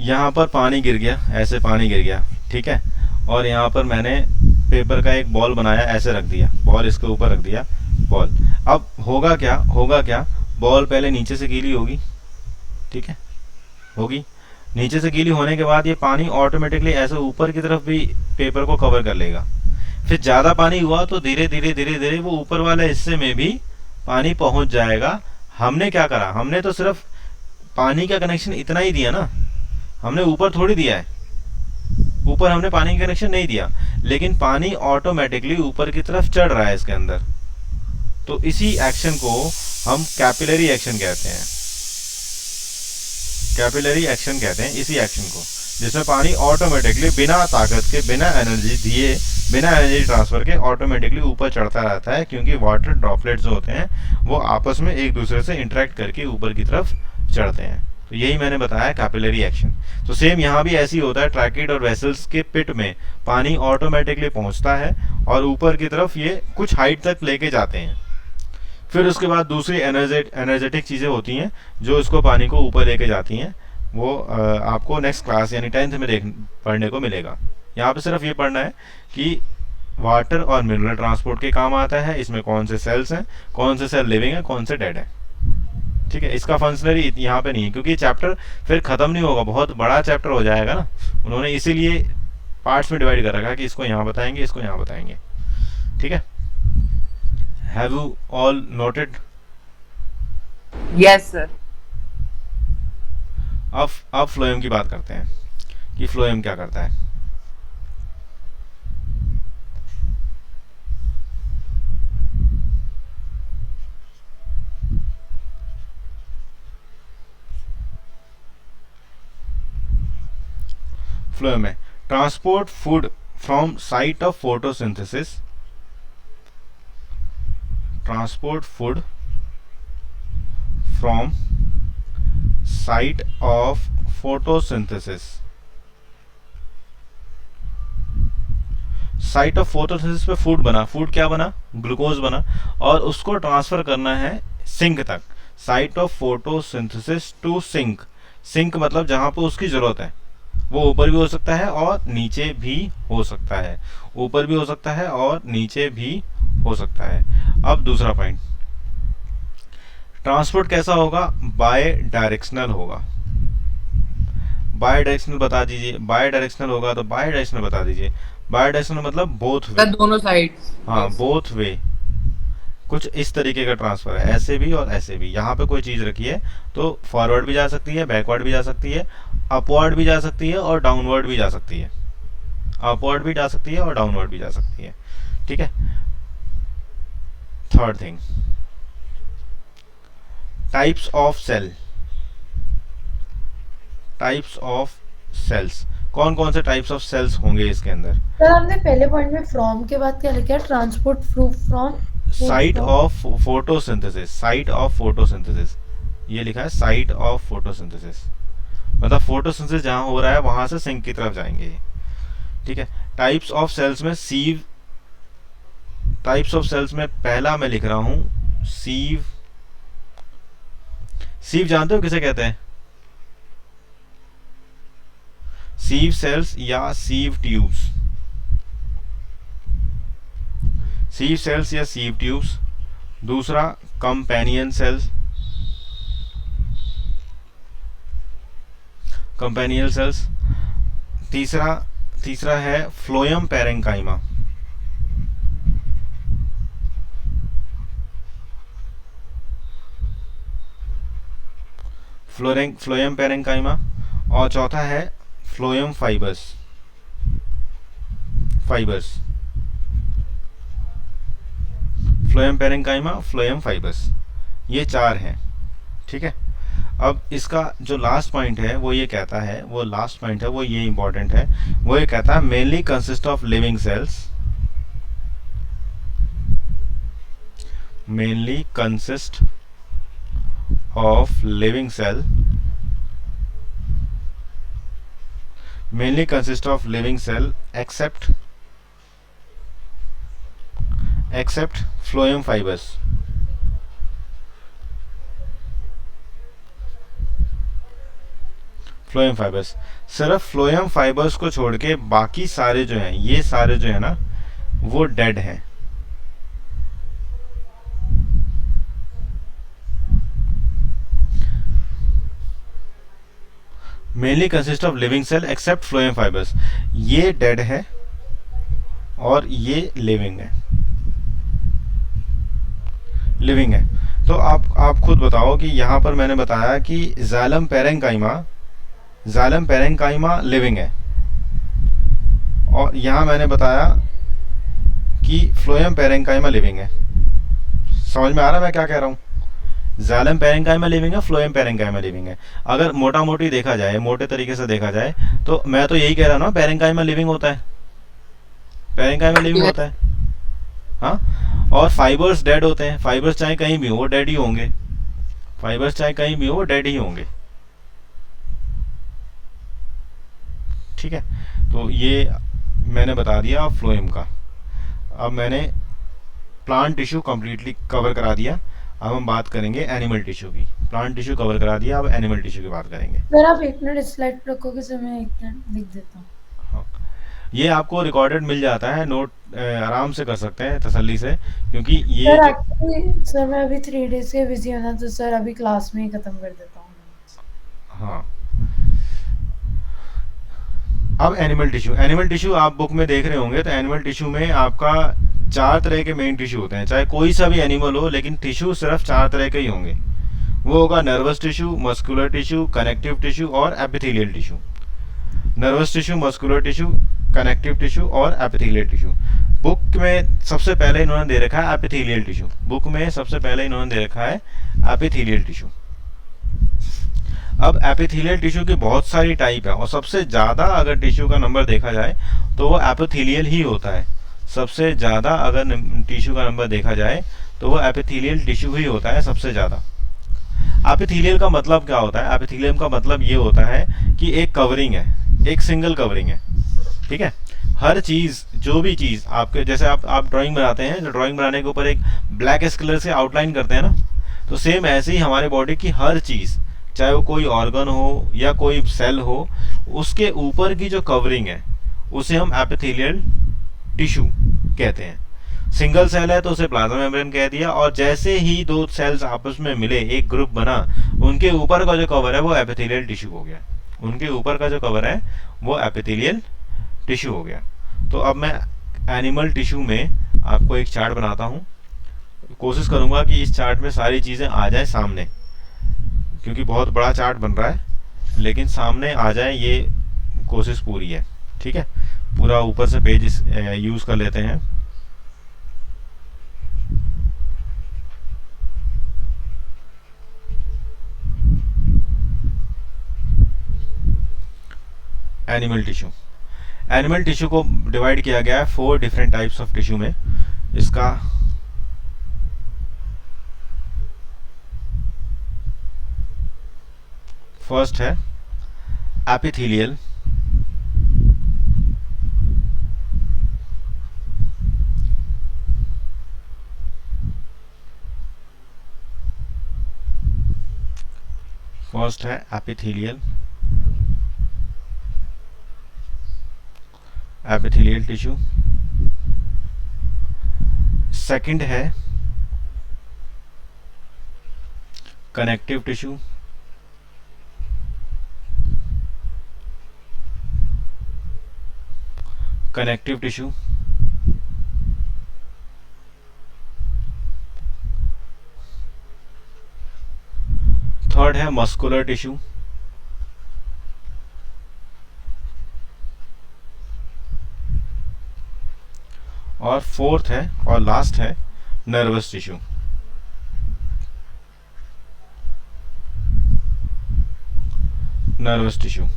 यहाँ पर पानी गिर गया, ऐसे पानी गिर गया, ठीक है, और यहाँ पर मैंने पेपर का एक बॉल बनाया, ऐसे रख दिया, बॉल इसके ऊपर रख दिया, बॉल। अब होगा क्या, बॉल पहले नीचे से गीली होगी, ठीक है, होगी। नीचे से गीली होने के बाद ये पानी ऑटोमेटिकली ऐसे ऊपर की तरफ भी पेपर को कवर कर लेगा। फिर ज्यादा पानी हुआ तो धीरे धीरे वो ऊपर वाले हिस्से में भी पानी पहुंच जाएगा। हमने क्या करा, हमने तो सिर्फ पानी का कनेक्शन इतना ही दिया ना, हमने ऊपर थोड़ी दिया है, ऊपर हमने पानी का कनेक्शन नहीं दिया, लेकिन पानी ऑटोमेटिकली ऊपर की तरफ चढ़ रहा है इसके अंदर। तो इसी एक्शन को हम कैपिलरी एक्शन कहते हैं, कैपिलरी एक्शन कहते हैं इसी एक्शन को, जिसमें पानी ऑटोमेटिकली बिना ताकत के, बिना एनर्जी दिए, बिना एनर्जी ट्रांसफर के ऑटोमेटिकली ऊपर चढ़ता रहता है, क्योंकि वाटर ड्रॉपलेट्स जो होते हैं वो आपस में एक दूसरे से इंटरेक्ट करके ऊपर की तरफ चढ़ते हैं। तो यही मैंने बताया कैपिलरी एक्शन। तो सेम यहाँ भी ऐसी होता है, ट्रैकिड और वेसल्स के पिट में पानी ऑटोमेटिकली पहुंचता है और ऊपर की तरफ ये कुछ हाइट तक लेके जाते हैं। फिर उसके बाद दूसरी एनर्जेटिक चीज़ें होती हैं जो इसको पानी को ऊपर लेके जाती हैं, वो आपको नेक्स्ट क्लास यानी 10th में पढ़ने को मिलेगा। यहाँ पे सिर्फ ये पढ़ना है कि वाटर और मिनरल ट्रांसपोर्ट के काम आता है, इसमें कौन से सेल्स हैं, कौन से सेल लिविंग है, कौन से डेड है, ठीक है। इसका फंक्शनरी यहाँ पे नहीं है, क्योंकि चैप्टर फिर खत्म नहीं होगा, बहुत बड़ा चैप्टर हो जाएगा ना, उन्होंने इसीलिए पार्ट्स में डिवाइड कर रखा है कि इसको यहाँ बताएंगे, इसको यहाँ बताएंगे, ठीक है। Have you all noted? Yes, sir. अब फ्लोएम की बात करते हैं कि फ्लोएम क्या करता है। फ्लोएम है transport food from site of photosynthesis, transport food from site of photosynthesis, site of photosynthesis पे फूड बना, फूड क्या बना, ग्लूकोज बना, और उसको ट्रांसफर करना है सिंक तक। Site of photosynthesis to sink, sink मतलब जहां पे उसकी जरूरत है, वो ऊपर भी हो सकता है और नीचे भी हो सकता है, ऊपर भी हो सकता है और नीचे भी हो सकता है। अब दूसरा पॉइंट, ट्रांसपोर्ट कैसा होगा, बाय डायरेक्शनल होगा। बाय डायरेक्शनल बता दीजिए, बाय डायरेक्शनल होगा तो बाय डायरेक्शनल बता दीजिए। बाय डायरेक्शनल मतलब बोथ वे, Sir, दोनों sides. हाँ Yes. बोथ वे, कुछ इस तरीके का ट्रांसफर है, ऐसे भी और ऐसे भी। यहाँ पे कोई चीज रखी है तो फॉरवर्ड भी जा सकती है, बैकवर्ड भी जा सकती है, अपवर्ड भी जा सकती है और डाउनवर्ड भी जा सकती है, अपवर्ड भी जा सकती है और डाउनवर्ड भी जा सकती है। ठीक है। Third thing, types of cell, types of cells, कौन कौन से टाइप्स ऑफ सेल्स होंगे इसके अंदर। सर आपने पहले पॉइंट में फ्रॉम के बाद क्या लिखा है, transport from site of photosynthesis, site of photosynthesis, ये लिखा है साइट ऑफ फोटोसिंथेसिस, मतलब फोटोसिंथेसिस जहां हो रहा है वहां से सिंक की तरफ जाएंगे ये। ठीक है। टाइप्स ऑफ सेल्स में सीव, टाइप्स ऑफ सेल्स में पहला मैं लिख रहा हूं सीव, सीव जानते हो किसे कहते हैं, सीव सेल्स या सीव ट्यूब्स, सीव सेल्स या सीव ट्यूब्स। दूसरा कंपेनियन सेल्स, कंपेनियल सेल्स। तीसरा है फ्लोएम पैरेंकाइमा, फ्लोएम पैरेंकाइमा। और चौथा है phloem fibres, fibres, phloem parenchyma, phloem fibres, ये चार हैं। ठीक है। अब इसका जो लास्ट पॉइंट है वो ये कहता है, वो लास्ट पॉइंट है वो ये इंपॉर्टेंट है, वो ये कहता है mainly consist of living cells, mainly consist of living cell, mainly consist of living cell except phloem fibers, phloem fibres. सिर्फ फ्लोएम फाइबर्स को छोड़ के बाकी सारे जो हैं, ये सारे जो है ना वो डेड हैं। Mainly consist of living cell except phloem fibres, ये डेड है और ये लिविंग है, लिविंग है। तो आप खुद बताओ कि यहाँ पर मैंने बताया कि xylem parenchyma, xylem parenchyma living है, और यहाँ मैंने बताया कि फ्लोएम पैरेंकाइमा लिविंग है। समझ में आ रहा है मैं क्या कह रहा हूँ। जाइलम पैरेंकाइमा लिविंग है, फ्लोएम पैरेंकाइमा लिविंग है। अगर मोटा मोटी देखा जाए, मोटे तरीके से देखा जाए तो मैं तो यही कह रहा हूँ ना, पैरेंकाइमा लिविंग होता है, पैरेंकाइमा लिविंग होता है। हाँ, और फाइबर्स डेड होते हैं, फाइबर्स चाहे कहीं भी हो वो डेड ही होंगे, फाइबर्स चाहे कहीं भी हो वो डेड ही होंगे। ठीक है। तो ये मैंने बता दिया फ्लोएम का। अब मैंने प्लांट टिश्यू कंप्लीटली कवर करा दिया, अब हम बात करेंगे एनिमल टिश्यू की। प्लांट टिश्यू कवर करा दिया, अब एनिमल टिश्यू की बात करेंगे। सर आप एक मिनट स्लाइड पर रखोगे सर, मैं एक मिनट लिख देता हूँ। हाँ, ये आपको रिकॉर्डेड मिल जाता है, नोट आराम से कर सकते हैं तसल्ली से, क्योंकि ये सर जो, एक्चुअली सर मैं अभी 3 डेज के बिजी हूँ ना, तो सर अभी क्लास में ही खत्म कर देता हूँ। हाँ। अब एनिमल टिश्यू, एनिमल टिश्यू आप बुक में देख रहे होंगे, तो एनिमल टिश्यू में आपका 4 तरह के मेन टिश्यू होते हैं, चाहे कोई सा भी एनिमल हो, लेकिन टिश्यू सिर्फ 4 तरह के ही होंगे। वो होगा nervous tissue, muscular tissue, connective tissue और epithelial tissue. Nervous tissue, muscular tissue, connective tissue और एपिथेलियल टिश्यू। बुक में सबसे पहले इन्होंने दे रखा है एपिथेलियल टिश्यू। बुक में सबसे पहले इन्होंने दे रखा है एपिथेलियल टिश्यू। अब एपिथेलियल टिश्यू की बहुत सारी टाइप है और सबसे ज़्यादा अगर टिश्यू का नंबर देखा जाए तो वो एपिथेलियल ही होता है। सबसे ज़्यादा अगर टिश्यू का नंबर देखा जाए तो वो एपिथेलियल टिश्यू ही होता है सबसे ज़्यादा। एपिथेलियल का मतलब क्या होता है? एपिथेलियम का मतलब ये होता है कि एक कवरिंग है, एक सिंगल कवरिंग है, ठीक है। हर चीज़, जो भी चीज़ आपके, जैसे आप ड्राइंग बनाते हैं, जो ड्राइंग बनाने के ऊपर एक ब्लैक कलर से आउटलाइन करते हैं ना, तो सेम ऐसे ही हमारे बॉडी की हर चीज़, चाहे वो कोई ऑर्गन हो या कोई सेल हो, उसके ऊपर की जो कवरिंग है उसे हम एपिथेलियल टिश्यू कहते हैं। सिंगल सेल है तो उसे प्लाज्मा मेम्ब्रेन कह दिया, और जैसे ही दो सेल्स आपस में मिले, एक ग्रुप बना, उनके ऊपर का जो कवर है वो एपिथेलियल टिश्यू हो गया। उनके ऊपर का जो कवर है वो एपिथेलियल टिश्यू हो गया। तो अब मैं एनिमल टिश्यू में आपको एक चार्ट बनाता हूँ। कोशिश करूँगा कि इस चार्ट में सारी चीज़ें आ जाए सामने, क्योंकि बहुत बड़ा चार्ट बन रहा है, लेकिन सामने आ जाए ये कोशिश पूरी है, ठीक है। पूरा ऊपर से पेज यूज़ कर लेते हैं। Animal tissue. एनिमल टिश्यू को डिवाइड किया गया है 4 डिफरेंट टाइप्स ऑफ टिश्यू में। इसका फर्स्ट है एपिथेलियल, फर्स्ट है एपिथेलियल, एपिथेलियल टिश्यू। सेकंड है connective tissue, connective tissue. Third है मस्कुलर टिश्यू, और फोर्थ है और लास्ट है नर्वस टिश्यू। नर्वस टिश्यू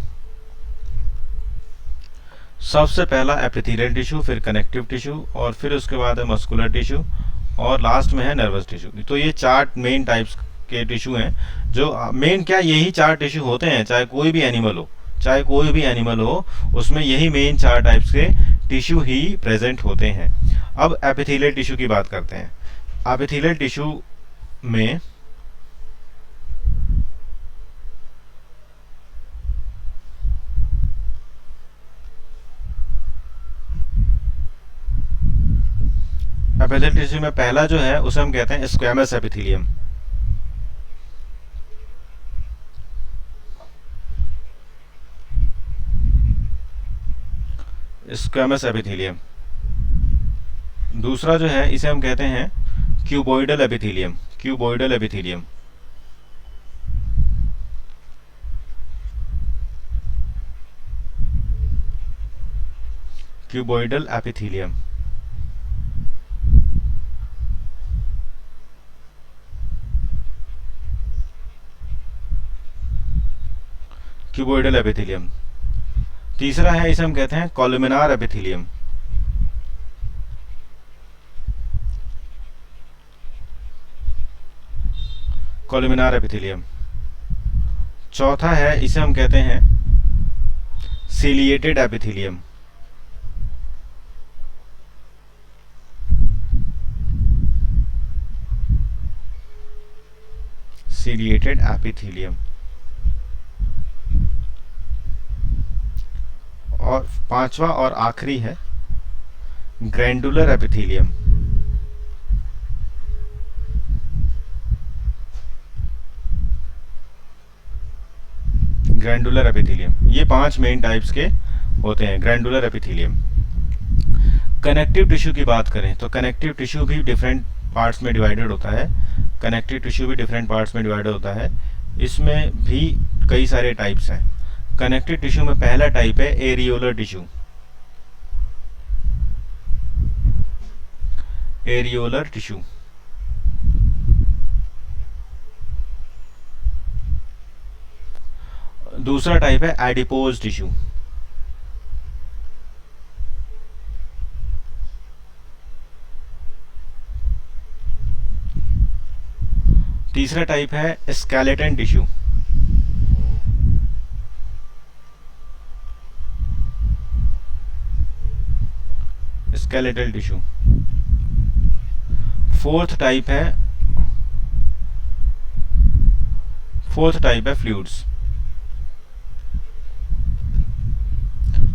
सबसे पहला एपिथेलियल टिश्यू, फिर कनेक्टिव टिश्यू, और फिर उसके बाद है मस्कुलर टिश्यू, और लास्ट में है नर्वस टिश्यू। तो ये 4 मेन टाइप्स के टिश्यू हैं, जो मेन क्या, यही 4 टिश्यू होते हैं, चाहे कोई भी एनिमल हो, चाहे कोई भी एनिमल हो, उसमें यही मेन 4 टाइप्स के टिश्यू ही प्रेजेंट होते हैं। अब एपिथेलियल टिश्यू की बात करते हैं। एपिथेलियल टिश्यू में एपिथेलियल टिश्यू में पहला जो है उसे हम कहते हैं स्क्वैमस एपिथेलियम। Squamous epithelium. दूसरा जो है इसे हम कहते हैं cuboidal epithelium. Cuboidal epithelium. Cuboidal epithelium. Cuboidal epithelium. तीसरा है, इसे हम कहते हैं कॉलमिनार एपिथेलियम। कॉलमिनार एपिथेलियम। चौथा है, इसे हम कहते हैं सिलिएटेड एपिथेलियम। Ciliated epithelium. और पांचवा और आखिरी है ग्रैंडुलर एपिथेलियम। Glandular epithelium. ये 5 मेन टाइप्स के होते हैं ग्रैंडुलर एपिथेलियम। कनेक्टिव टिश्यू की बात करें तो कनेक्टिव टिश्यू भी डिफरेंट पार्ट्स में डिवाइडेड होता है। कनेक्टिव टिश्यू भी डिफरेंट पार्ट्स में डिवाइड होता है, इसमें भी कई सारे टाइप्स हैं। कनेक्टिव टिश्यू में पहला टाइप है एरियोलर टिश्यू। Areolar tissue. दूसरा टाइप है एडिपोज टिश्यू। तीसरा टाइप है skeleton tissue. Skeletal tissue. Fourth type है फ्लूइड्स।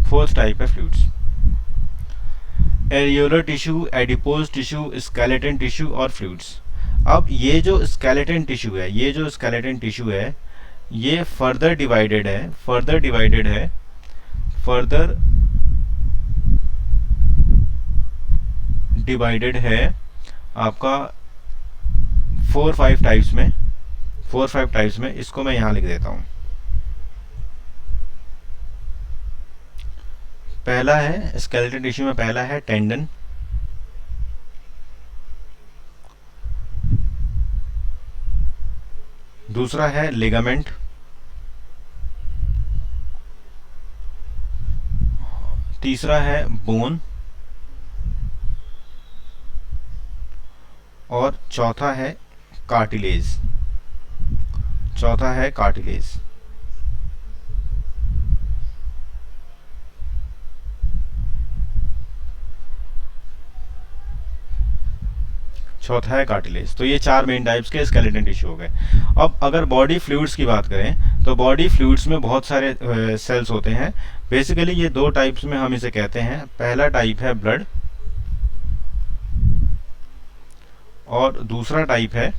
फोर्थ टाइप है fluids. Areolar tissue, adipose tissue, skeleton tissue और फ्लूइड्स। अब ये जो स्केलेटन टिश्यू है, ये फर्दर डिवाइडेड है आपका 4-5 टाइप्स में। इसको मैं यहां लिख देता हूं। पहला है स्केलेटन टिश्यू में, पहला है टेंडन। दूसरा है लिगामेंट। तीसरा है बोन और चौथा है कार्टिलेज। चौथा है कार्टिलेज। तो ये 4 मेन टाइप्स के स्केलेटन टिश्यू हो गए। अब अगर बॉडी फ्लूइड्स की बात करें तो बॉडी फ्लूइड्स में बहुत सारे सेल्स होते हैं। बेसिकली ये 2 टाइप्स में हम इसे कहते हैं। पहला टाइप है ब्लड और दूसरा टाइप है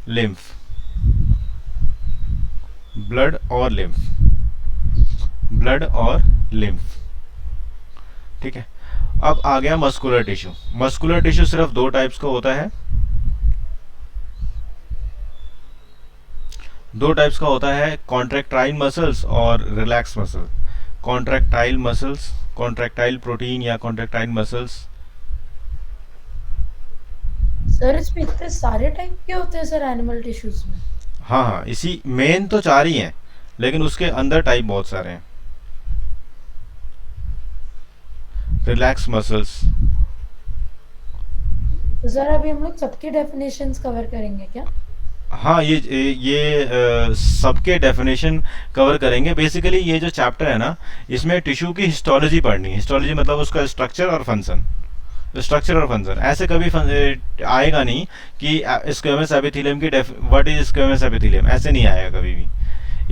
लिम्फ। ब्लड और लिम्फ। ठीक है। अब आ गया मस्कुलर टिश्यू। मस्कुलर टिश्यू सिर्फ 2 टाइप्स का होता है। 2 टाइप्स का होता है, कॉन्ट्रैक्टाइल मसल्स और रिलैक्स मसल। कॉन्ट्रैक्टाइल प्रोटीन या कॉन्ट्रैक्टाइल मसल्स। सर इसमें इतने सारे टाइप के होते हैं सर एनिमल टिश्यूज में? हाँ, इसी मेन तो 4 ही हैं, लेकिन उसके अंदर टाइप बहुत सारे हैं। Relax muscles. तो सर अभी हम लोग सबके डेफिनेशंस कवर करेंगे क्या? हाँ, ये सबके डेफिनेशन कवर करेंगे। बेसिकली ये जो चैप्टर है ना, इसमें टिश्यू की हिस्टोलॉजी पढ़नी है। हिस्टोलॉजी मतलब उसका स्ट्रक्चर और फंक्शन। ऐसे कभी आएगा नहीं कि स्क्वेमस एपिथेलियम की व्हाट इज स्क्वेमस एपिथेलियम, ऐसे नहीं आएगा कभी भी।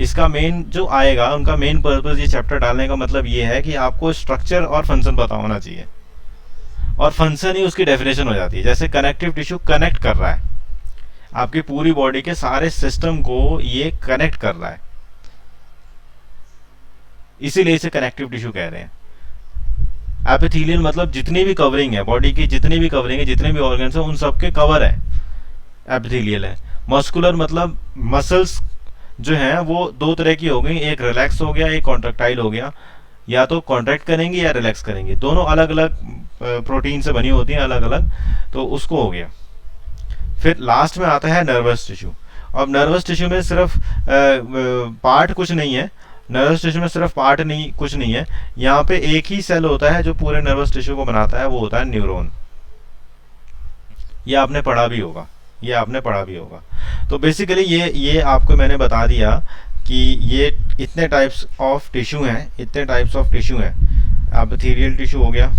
इसका मेन जो आएगा, उनका मेन पर्पस ये चैप्टर डालने का मतलब ये है कि आपको स्ट्रक्चर और फंक्शन पता होना चाहिए, और फंक्शन ही उसकी डेफिनेशन हो जाती है। जैसे कनेक्टिव टिश्यू कनेक्ट कर रहा है आपकी पूरी बॉडी के सारे सिस्टम को, ये कनेक्ट कर रहा है, इसीलिए इसे कनेक्टिव टिश्यू कह रहे हैं। एपिथेलियल मतलब जितनी भी कवरिंग है बॉडी की, जितनी भी ऑर्गन्स है, उन सब के कवर है, एपिथेलियल है। मस्कुलर मतलब मसल्स जो हैं वो 2 तरह की हो गई, एक रिलैक्स हो गया, एक कॉन्ट्रैक्टाइल हो गया। या तो कॉन्ट्रैक्ट करेंगे या रिलैक्स करेंगे, दोनों अलग अलग प्रोटीन से बनी होती हैं, अलग अलग, तो उसको हो गया। फिर लास्ट में आता है नर्वस टिश्यू। अब नर्वस टिश्यू में सिर्फ पार्ट कुछ नहीं है, कुछ नहीं है। यहाँ पे एक ही सेल होता है जो पूरे नर्वस टिश्यू को बनाता है, वो होता है न्यूरॉन। ये आपने पढ़ा भी होगा। तो बेसिकली ये आपको मैंने बता दिया कि ये इतने टाइप्स ऑफ टिश्यू हैं। एपिथेलियल टिश्यू हो गया,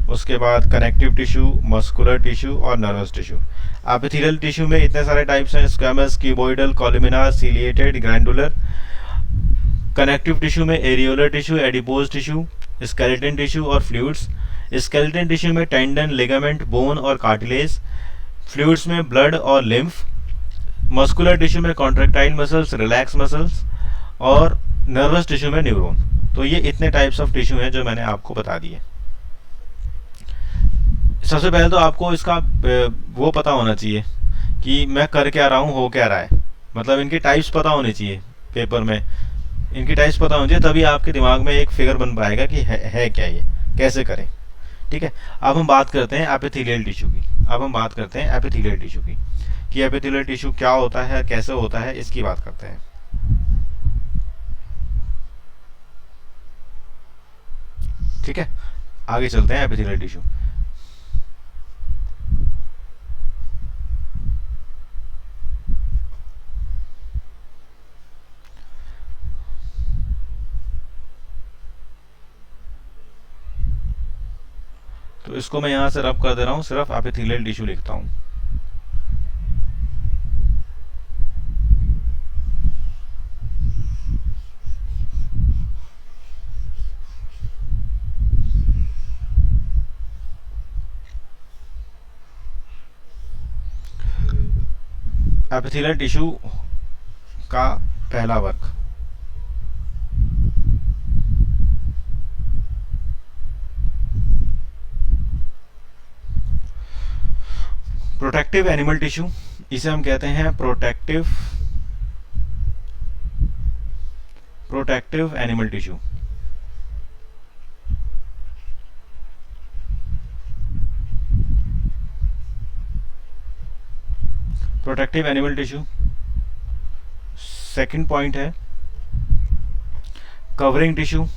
उसके बाद कनेक्टिव टिश्यू, मस्कुलर टिश्यू और नर्वस टिश्यू। एपिथेलियल टिश्यू में इतने सारे टाइप्स हैं, squamous, cuboidal, columnar, ciliated, glandular. Connective tissue में areolar tissue, adipose tissue, skeleton tissue और फ्लूइड्स। स्केलेटन टिश्यू में टेंडन, लिगामेंट, बोन और कार्टिलेज। फ्लूइड्स में ब्लड और लिम्फ। मस्कुलर टिश्यू में कॉन्ट्रैक्टाइल मसल्स, रिलैक्स मसल्स और नर्वस टिश्यू में neuron. तो ये इतने टाइप्स ऑफ टिश्यू हैं जो मैंने आपको बता दिए। सबसे पहले तो आपको इसका वो पता होना चाहिए कि मैं कर क्या रहा हूँ, हो क्या रहा है, मतलब इनकी टाइप्स पता होनी चाहिए पेपर में, इनकी टाइप्स पता होनी चाहिए, तभी आपके दिमाग में एक फिगर बन पाएगा कि है क्या ये, कैसे करें। ठीक है, अब हम बात करते हैं एपिथेलियल टिश्यू की। अब हम बात करते हैं एपिथेलियल टिश्यू की, कि एपिथेलियल टिश्यू क्या होता है, कैसे होता है, इसकी बात करते हैं। ठीक है, आगे चलते हैं एपिथेलियल टिश्यू। तो इसको मैं यहां से रब कर दे रहा हूं, सिर्फ एपिथेलियल टिश्यू लिखता हूं। एपिथेलियल टिश्यू का पहला वर्ग, प्रोटेक्टिव एनिमल टिश्यू, इसे हम कहते हैं protective animal tissue. Protective animal tissue. Second point है कवरिंग टिश्यू।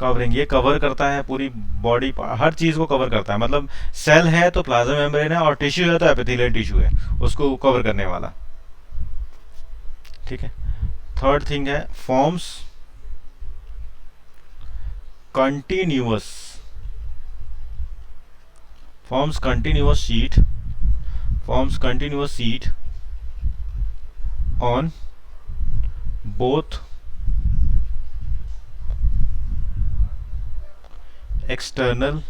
कवरिंग, ये कवर करता है पूरी बॉडी, हर चीज को कवर करता है, मतलब सेल है तो प्लाज्मा मेम्ब्रेन है, और टिश्यू है तो एपिथेलियल टिश्यू है, उसको कवर करने वाला। ठीक है, थर्ड थिंग है forms continuous sheet on both external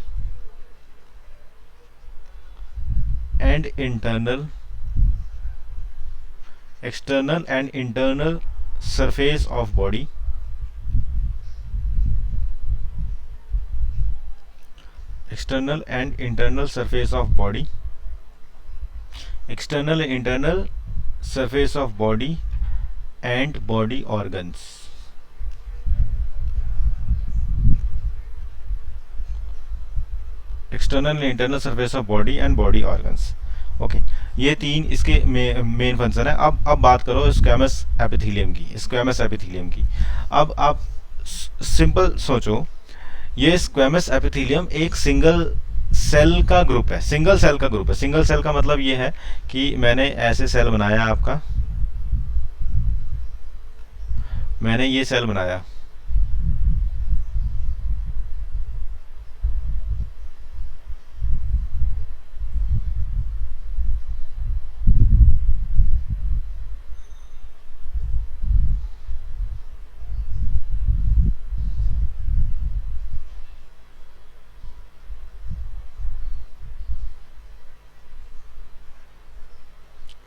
and internal surface of body, external and internal surface of body, external and internal surface of body and body organs। External and internal surface of body and body organs. Okay, ये तीन इसके main function है। अब बात करो squamous epithelium की। अब आप सिंपल सोचो, ये स्क्वैमस एपिथेलियम एक सिंगल सेल का ग्रुप है। सिंगल सेल का मतलब ये है कि मैंने ऐसे सेल बनाया, आपका मैंने ये सेल बनाया,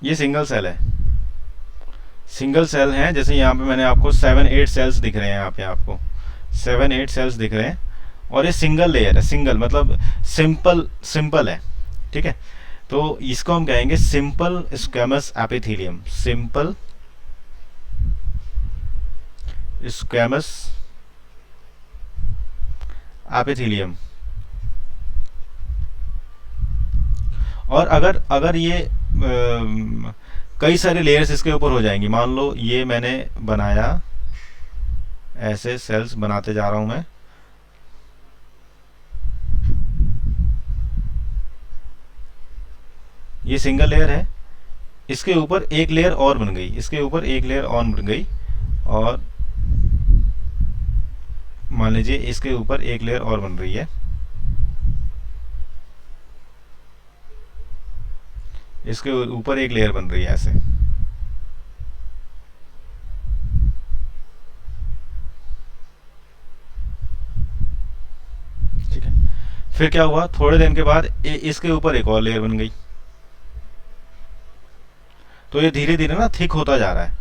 ये सिंगल सेल है। जैसे यहाँ पे मैंने आपको 7-8 सेल्स दिख रहे हैं, यहाँ पे आपको 7-8 सेल्स दिख रहे हैं, और ये सिंगल लेयर है। सिंगल मतलब सिंपल है। ठीक है, तो इसको हम कहेंगे simple squamous epithelium. Simple squamous epithelium. और अगर ये कई सारे लेयर्स इसके ऊपर हो जाएंगी, मान लो ये मैंने बनाया, ऐसे सेल्स बनाते जा रहा हूं मैं, ये सिंगल लेयर है, इसके ऊपर एक लेयर और बन गई, और मान लीजिए इसके ऊपर एक लेयर और बन रही है, इसके ऊपर एक लेयर बन रही है ऐसे। ठीक है, फिर क्या हुआ, थोड़े दिन के बाद इसके ऊपर एक और लेयर बन गई। तो ये धीरे धीरे ना थिक होता जा रहा है।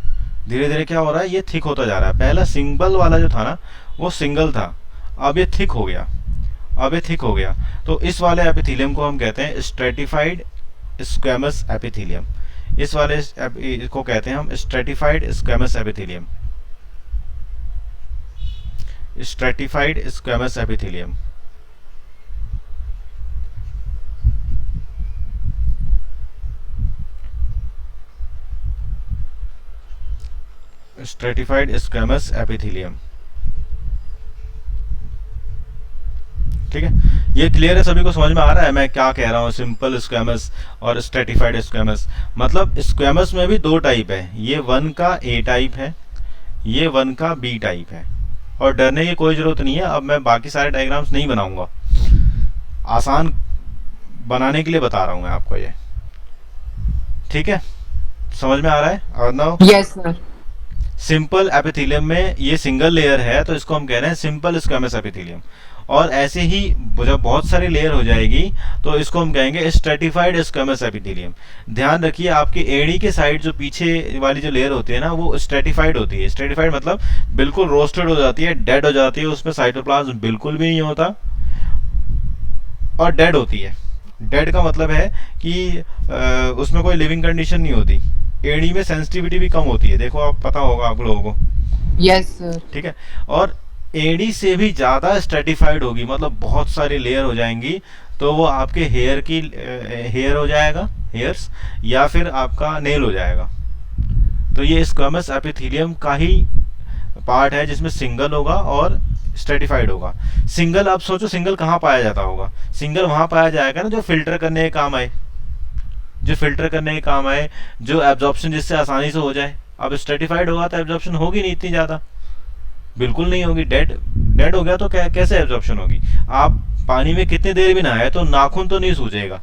धीरे धीरे क्या हो रहा है, ये थिक होता जा रहा है। पहला सिंगल वाला जो था ना, वो सिंगल था, अब ये थिक हो गया, अब ये थिक हो गया, तो इस वाले एपिथेलियम को हम कहते हैं स्ट्रेटिफाइड स्क्वैमस एपिथेलियम। इस वाले को कहते हैं हम stratified squamous epithelium, stratified squamous epithelium. Stratified squamous epithelium. ठीक है, ये क्लियर है, सभी को समझ में आ रहा है मैं क्या कह रहा हूँ? सिंपल स्क्वैमस और स्ट्रेटिफाइड स्क्वैमस, मतलब स्क्वैमस में भी दो टाइप है, ये 1 का ए टाइप है, ये 1 का बी टाइप है। और डरने की कोई जरूरत नहीं है, अब मैं बाकी सारे डायग्राम्स नहीं बनाऊंगा, आसान बनाने के लिए बता रहा हूँ मैं आपको ये। ठीक है, समझ में आ रहा है? और now yes sir. Simple epithelium में ये सिंगल लेयर है तो इसको हम कह रहे हैं सिंपल स्क्वैमस एपिथेलियम। और ऐसे ही जब बहुत सारी लेयर हो जाएगी तो इसको हम कहेंगे स्ट्रेटिफाइड स्क्वैमस एपिथेलियम। ध्यान रखिए, आपकी एड़ी के साइड जो पीछे वाली जो लेयर होती है ना, वो स्ट्रेटिफाइड होती है। स्ट्रेटिफाइड मतलब बिल्कुल रोस्टेड हो जाती है, डेड हो जाती है, उसमें साइटोप्लाज्म बिल्कुल भी नहीं होता और डेड होती है। डेड का मतलब है कि उसमें कोई लिविंग कंडीशन नहीं होती। एड़ी में सेंसिटिविटी भी कम होती है, देखो आप, पता होगा आप लोगों को। Yes sir. ठीक है, और एडी से भी ज्यादा स्ट्रेटिफाइड होगी, मतलब बहुत सारी लेयर हो जाएंगी, तो वो आपके हेयर हो जाएगा, हेयर्स, या फिर आपका नेल हो जाएगा। तो ये स्क्वैमस एपिथेलियम का ही पार्ट है जिसमें सिंगल होगा और स्ट्रेटिफाइड होगा। सिंगल, आप सोचो सिंगल कहाँ पाया जाता होगा? सिंगल वहां पाया जाएगा ना जो फिल्टर करने के काम आए, जो फिल्टर करने के काम आए, जो एब्जॉर्प्शन जिससे आसानी से हो जाए। अब स्ट्रेटिफाइड होगा तो एब्जॉर्प्शन होगी नहीं इतनी ज्यादा, बिल्कुल नहीं होगी। डेड हो गया तो कैसे एब्जॉर्प्शन होगी? आप पानी में कितनी देर भी नहाए तो नाखून तो नहीं सूजेगा,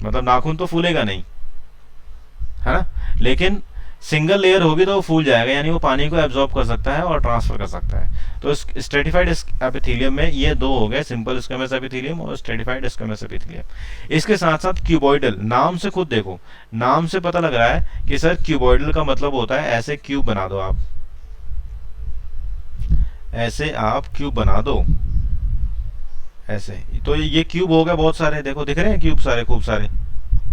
मतलब नाखून तो फूलेगा नहीं, है ना। लेकिन सिंगल लेयर होगी तो वो फूल जाएगा, यानी वो पानी को एब्जॉर्ब कर सकता है और ट्रांसफर कर सकता है। तो स्ट्रेटिफाइड एपिथेलियम में ये दो हो गए, सिंपल स्क्वैमस एपिथेलियम और स्ट्रेटिफाइड स्क्वैमस एपिथेलियम। इसके साथ साथ क्यूबॉइडल, नाम से खुद देखो, नाम से पता लग रहा है कि सर क्यूबॉइडल का मतलब होता है ऐसे क्यूब बना दो आप, ऐसे आप क्यूब बना दो, ऐसे। तो ये क्यूब हो गए बहुत सारे, देखो दिख रहे हैं क्यूब सारे, खूब सारे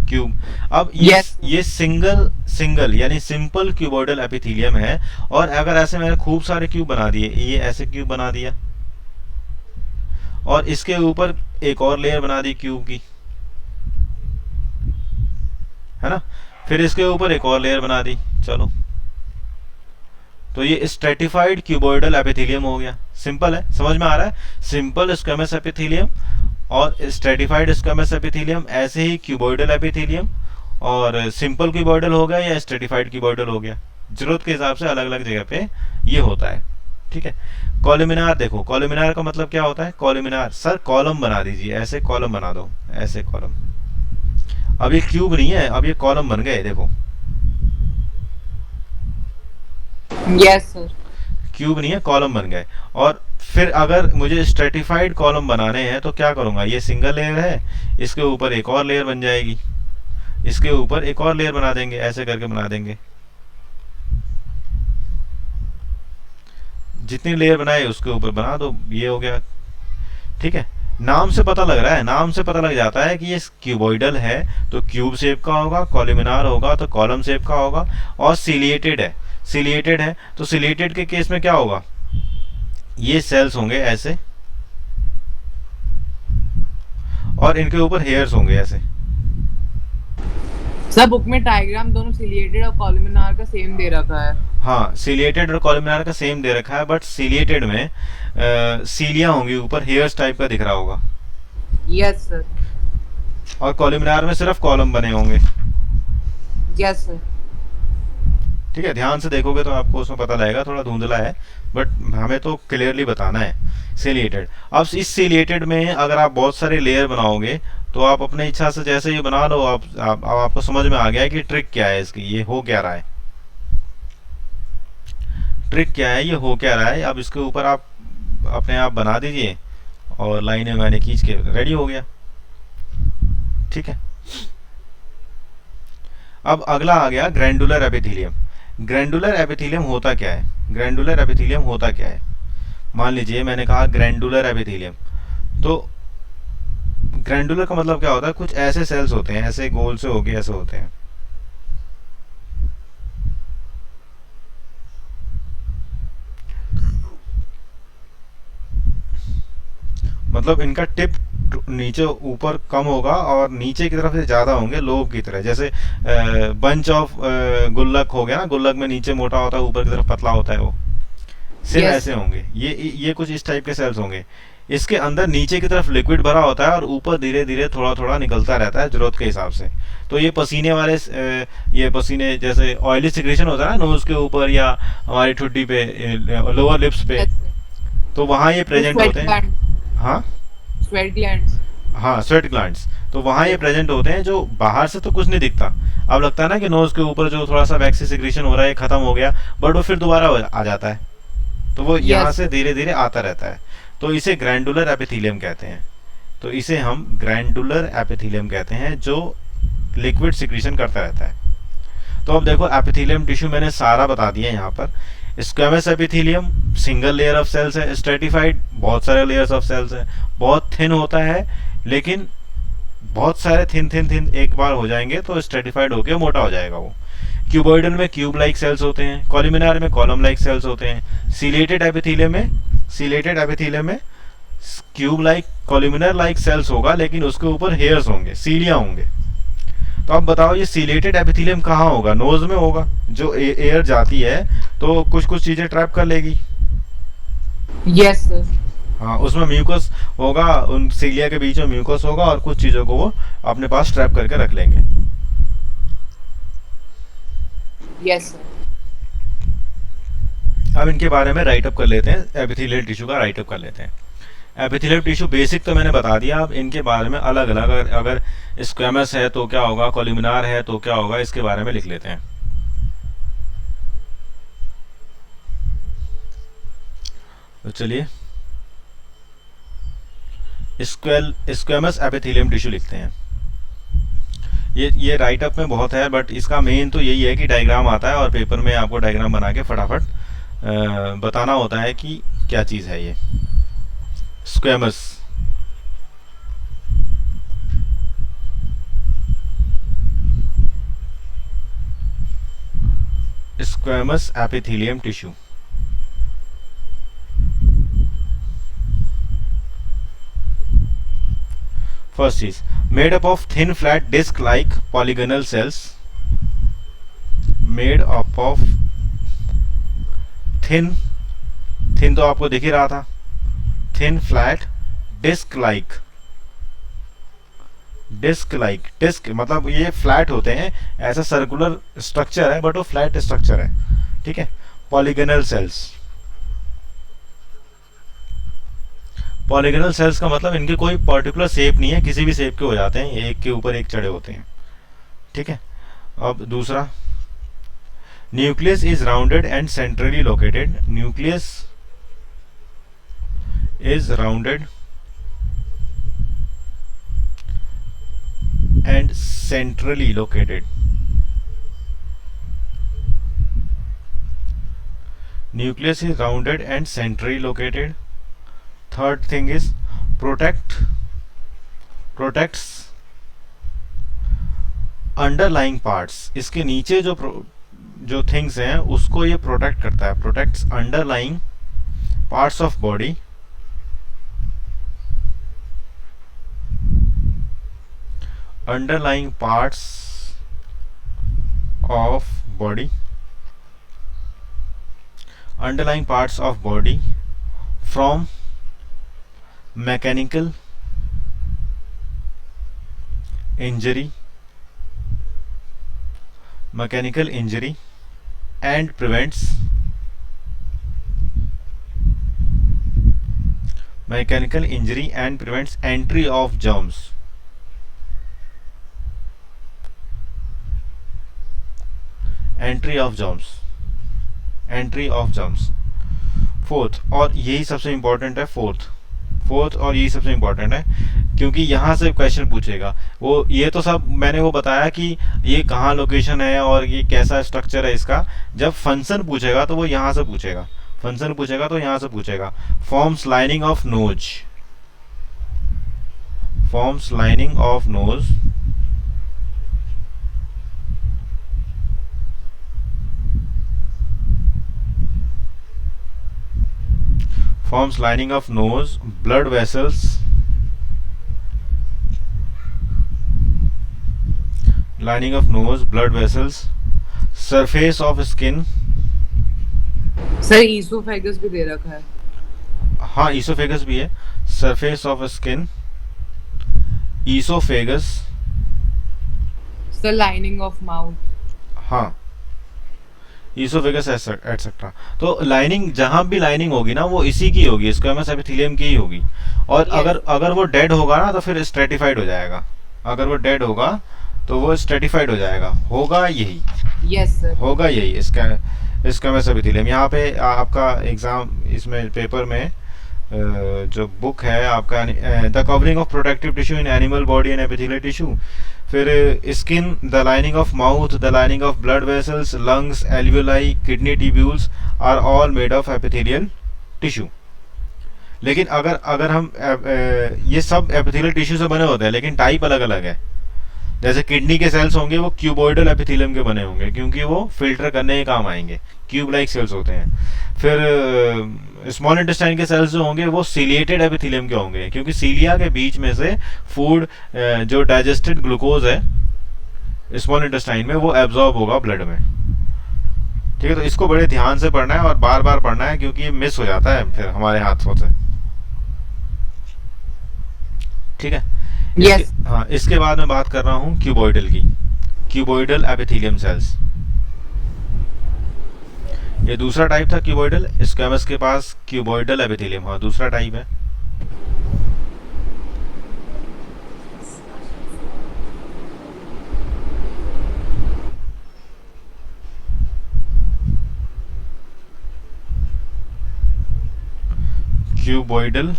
क्यूब। अब ये सिंगल यानी सिंपल क्यूबॉइडल एपिथेलियम है। और अगर ऐसे मैंने खूब सारे क्यूब बना दिए, ये ऐसे क्यूब बना दिया और इसके ऊपर एक और लेयर बना दी क्यूब की, है ना, फिर इसके ऊपर एक और लेयर बना दी, चलो, तो ये स्ट्रेटिफाइड क्यूबॉइडल एपिथेलियम हो गया। सिंपल है, समझ में आ रहा है? सिंपल स्क्वैमस एपिथेलियम और स्ट्रेटिफाइड स्क्वैमस एपिथेलियम, ऐसे ही क्यूबॉइडल एपिथेलियम, और सिंपल क्यूबॉइडल हो गया या स्ट्रेटिफाइड क्यूबॉइडल हो गया, जरूरत के हिसाब से अलग अलग जगह पे ये होता है। ठीक है, कॉलमिनार देखो, कॉलमिनार का मतलब क्या होता है? कॉलमिनार, सर कॉलम बना दीजिए, ऐसे कॉलम बना दो, ऐसे कॉलम। अब ये क्यूब नहीं है, अब ये कॉलम बन गए, देखो यस सर। क्यूब नहीं है, कॉलम बन गए। और फिर अगर मुझे स्ट्रेटिफाइड कॉलम बनाने हैं तो क्या करूंगा? ये सिंगल लेयर है, इसके ऊपर एक और लेयर बन जाएगी, इसके ऊपर एक और लेयर बना देंगे, ऐसे करके बना देंगे। जितनी लेयर बनाए उसके ऊपर बना दो, ये हो गया। ठीक है, नाम से पता लग रहा है, नाम से पता लग जाता है कि ये क्यूबॉइडल है तो क्यूब शेप का होगा, कॉलमिनार होगा तो कॉलम शेप का होगा, और सिलिएटेड है, सिलिएटेड है तो सिलिएटेड के केस में क्या होगा? ये सेल्स होंगे ऐसे और इनके ऊपर हेयर्स होंगे ऐसे। सर बुक में डायग्राम दोनों सिलिएटेड और कॉलमिनार का सेम दे रखा है। हाँ, सिलिएटेड और कॉलमिनार का सेम दे रखा है, बट सिलिएटेड में सीलियां होंगी ऊपर, हेयर्स टाइप का दिख रहा होगा। Yes sir. और कॉलमिनार में सिर्फ कॉलम बने होंगे। Yes sir. ठीक है, ध्यान से देखोगे तो आपको उसमें पता लगेगा, थोड़ा धुंधला है बट हमें तो क्लियरली बताना है। सिलिएटेड, अब इस सिलिएटेड में अगर आप बहुत सारे लेयर बनाओगे तो आप अपने इच्छा से जैसे ये बना लो, आपको समझ में आ गया है कि ट्रिक क्या है इसकी, ये हो क्या रहा है, ट्रिक क्या है, ये हो क्या रहा है। अब इसके ऊपर आप अपने आप बना दीजिए और लाइनें मैंने खींच के रेडी हो गया। ठीक है, अब अगला आ गया ग्रैंडुलर एपिथेलियम। ग्रैंडुलर एपिथेलियम होता क्या है? ग्रैंडुलर एपिथेलियम होता क्या है? मान लीजिए मैंने कहा ग्रैंडुलर एपिथेलियम, तो ग्रैंडुलर का मतलब क्या होता है, कुछ ऐसे सेल्स होते हैं, ऐसे गोल से होके ऐसे होते हैं। मतलब इनका टिप नीचे ऊपर कम होगा और नीचे की तरफ से ज्यादा होंगे लोब की तरह, जैसे बंच ऑफ गुल्लक हो गया ना, गुल्लक में नीचे मोटा होता है ऊपर की तरफ पतला होता है, वो सेम Yes. ऐसे होंगे। ये कुछ इस टाइप के सेल्स होंगे। इसके अंदर नीचे की तरफ लिक्विड भरा होता है और ऊपर धीरे धीरे थोड़ा थोड़ा निकलता रहता है जरूरत के हिसाब से। तो ये पसीने वाले ये पसीने जैसे ऑयली सिक्रेशन होता है ना नोज के ऊपर या हमारी ठुड्डी पे, लोअर लिप्स पे, Yes. तो वहाँ ये प्रेजेंट Sweat होते हैं। gland. हाँ Sweat glands. हाँ, स्वेट ग्लैंड्स, तो वहाँ ये प्रेजेंट होते हैं, जो बाहर से तो कुछ नहीं दिखता। अब लगता है ना कि नोज के ऊपर जो थोड़ा सा वैक्सी सिक्रेशन हो रहा है खत्म हो गया, बट वो फिर दोबारा आ जाता है, तो वो यहाँ Yes. से धीरे धीरे आता रहता है। तो इसे ग्रैंडुलर एपिथेलियम कहते हैं। तो इसे हम ग्रैंडुलर एपिथेलियम कहते हैं, जो लिक्विड सिक्रेशन करता रहता है। तो अब देखो एपिथेलियम टिश्यू मैंने सारा बता दिया यहाँ पर। Squamous epithelium single layer of cells है, स्ट्रेटिफाइड बहुत सारे लेयर्स ऑफ सेल्स है, बहुत थिन होता है, लेकिन बहुत सारे थिन थिन थिन एक बार हो जाएंगे तो स्ट्रेटिफाइड होकर मोटा हो जाएगा वो। क्यूबॉइडल में क्यूब लाइक सेल्स होते हैं, कॉलमिनार में कॉलम लाइक सेल्स होते हैं, सीलेटेड एपिथेलियम में क्यूब लाइक कॉलमिनार लाइक सेल्स होगा, लेकिन उसके ऊपर हेयर्स होंगे, सीलियां होंगे। तो अब बताओ ये सीलेटेड एपिथेलियम कहाँ होगा? नोज में होगा। जो एयर जाती है तो कुछ कुछ चीजें ट्रैप कर लेगी। Yes, sir. हाँ, उसमें म्यूकस होगा, उन सीलिया के बीच में म्यूकस होगा और कुछ चीजों को वो अपने पास ट्रैप करके रख लेंगे। Yes, sir. अब इनके बारे में राइट अप कर लेते हैं, एपिथेलियल टिश्यू का राइट अप कर लेते हैं। एपिथेलियल टिश्यू बेसिक तो मैंने बता दिया, अब इनके बारे में अलग अलग, अगर स्क्वेमस है तो क्या होगा, कॉलमिनार है तो क्या होगा, इसके बारे में लिख लेते हैं। तो चलिए स्क्वेमस एपिथेलियम टिश्यू लिखते हैं। ये राइट अप में बहुत है, बट इसका मेन तो यही है कि डायग्राम आता है और पेपर में आपको डायग्राम बना के फटाफट बताना होता है कि क्या चीज़ है ये squamous. Squamous epithelium tissue first is made up of thin flat disc like polygonal cells, made up of thin तो आपको दिख ही रहा था, thin flat disc like disc मतलब ये फ्लैट होते हैं, ऐसा सर्कुलर स्ट्रक्चर है बट वो फ्लैट स्ट्रक्चर है, ठीक है। पॉलीगनल सेल्स, पॉलीगनल सेल्स का मतलब इनके कोई पर्टिकुलर शेप नहीं है, किसी भी शेप के हो जाते हैं, एक के ऊपर एक चढ़े होते हैं, ठीक है। अब दूसरा, nucleus is rounded and centrally located, nucleus is rounded and centrally located, nucleus is rounded and centrally located. Third thing is protects underlying parts, इसके नीचे जो थिंग्स हैं उसको ये प्रोटेक्ट करता है, protects underlying parts of body, underlying parts of body, underlying parts of body from mechanical injury and prevents entry of germs. Entry of germs. Fourth, और यही सबसे इंपॉर्टेंट है, फोर्थ और यही सबसे इंपॉर्टेंट है, क्योंकि यहाँ से क्वेश्चन पूछेगा। वो ये तो सब मैंने वो बताया कि ये कहाँ लोकेशन है और ये कैसा स्ट्रक्चर है इसका। जब फंक्शन पूछेगा तो वो यहाँ से पूछेगा, फंक्शन पूछेगा तो यहाँ से पूछेगा। Forms lining of nose, forms lining of nose, forms lining of nose, blood vessels, lining of nose, blood vessels, surface of skin. Sir oesophagus भी दे रखा है. हाँ ईसोफेगस भी है. Surface of skin, oesophagus. Sir lining of mouth. हाँ oesophagus etcetera. तो lining, जहां भी लाइनिंग होगी ना वो इसी की होगी, स्क्वेमस एपिथेलियम की ही होगी. और Yes. अगर वो डेड होगा ना तो फिर स्ट्रेटिफाइड हो जाएगा. अगर वो डेड होगा तो वो स्ट्रेटिफाइड हो जाएगा. होगा यही, यस सर. होगा यही इसका स्क्वेमस एपिथेलियम. यहाँ पे आपका एग्जाम इसमें पेपर में जो बुक है आपका, the covering of protective tissue in animal body and epithelial tissue. फिर skin, the lining of mouth, the lining of blood vessels, lungs, alveoli, kidney tubules are all made of epithelial tissue. लेकिन अगर हम ये सब epithelial tissue से बने होते हैं, लेकिन टाइप अलग अलग है. जैसे किडनी के सेल्स होंगे वो क्यूबॉइडल एपिथेलियम के बने होंगे, क्योंकि वो फिल्टर करने के काम आएंगे, क्यूब लाइक सेल्स होते हैं. फिर स्मॉल इंटेस्टाइन के सेल्स जो होंगे वो सीलिएटेड एपिथेलियम के होंगे, क्योंकि सीलिया के बीच में से फूड, जो डाइजेस्टेड ग्लूकोज है स्मॉल इंटेस्टाइन में, वो एब्जॉर्ब होगा ब्लड में. ठीक है, तो इसको बड़े ध्यान से पढ़ना है और बार बार पढ़ना है, क्योंकि ये मिस हो जाता है फिर हमारे हाथों से. ठीक है. यस. हाँ, इसके बाद मैं बात कर रहा हूँ क्यूबॉइडल की, क्यूबॉइडल एपिथेलियम सेल्स. ये दूसरा टाइप था क्यूबॉइडल. स्क्वेमस के पास क्यूबॉइडल एपिथेलियम, हाँ दूसरा टाइप है. Cuboidal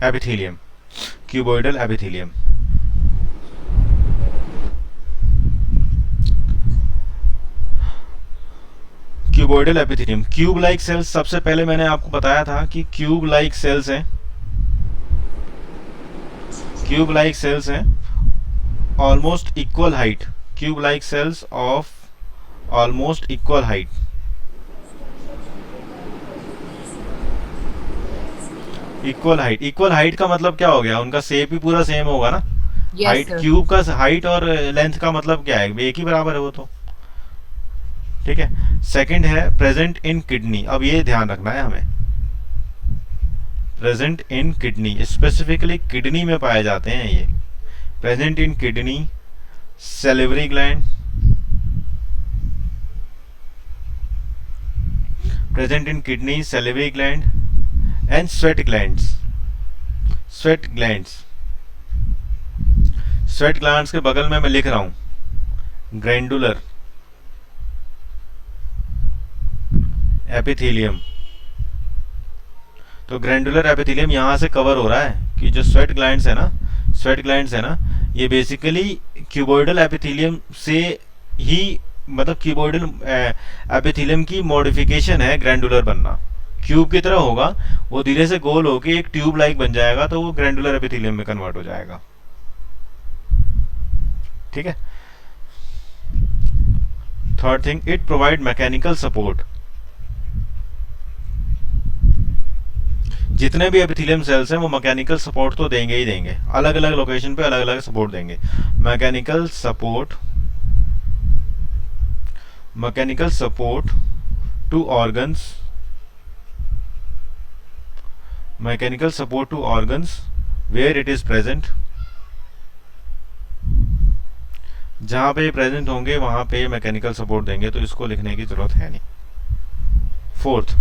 epithelium, cuboidal epithelium. Cuboidal epithelium, cube like cells. सबसे पहले मैंने आपको बताया था कि क्यूब लाइक सेल्स हैं, क्यूब लाइक सेल्स हैं almost equal height, cube like cells of almost equal height. Equal height, equal height का मतलब क्या हो गया, उनका शेप भी पूरा सेम होगा ना. हाइट, क्यूब का हाइट और लेंथ का मतलब क्या है, एक ही बराबर है वो तो. ठीक है. सेकंड है प्रेजेंट इन किडनी. अब ये ध्यान रखना है हमें, present in kidney, specifically kidney में पाए जाते हैं ये. Present in kidney, salivary gland, present in kidney, salivary gland and sweat glands. Sweat glands, sweat glands के बगल में मैं लिख रहा हूं ग्रैंडुलर एपिथेलियम. तो ग्रैंडुलर एपिथेलियम यहां से कवर हो रहा है कि जो स्वेट ग्लैंड्स है ना, स्वेट ग्लैंड्स है ना, ये बेसिकली क्यूबॉइडल एपिथेलियम से ही, मतलब क्यूबॉइडल एपिथेलियम की मॉडिफिकेशन है ग्रैंडुलर बनना. क्यूब की तरह होगा, वो धीरे से गोल होके एक ट्यूब लाइक बन जाएगा, तो वो ग्रैंडुलर एपिथेलियम में कन्वर्ट हो जाएगा. ठीक है. Third thing, it provide mechanical support. जितने भी एपिथेलियम सेल्स हैं वो मैकेनिकल सपोर्ट तो देंगे ही देंगे, अलग अलग लोकेशन पे अलग अलग सपोर्ट देंगे. Mechanical support, mechanical support to organs, mechanical support to organs where it is present. जहां पे प्रेजेंट होंगे वहां पे मैकेनिकल सपोर्ट देंगे, तो इसको लिखने की जरूरत है नहीं. फोर्थ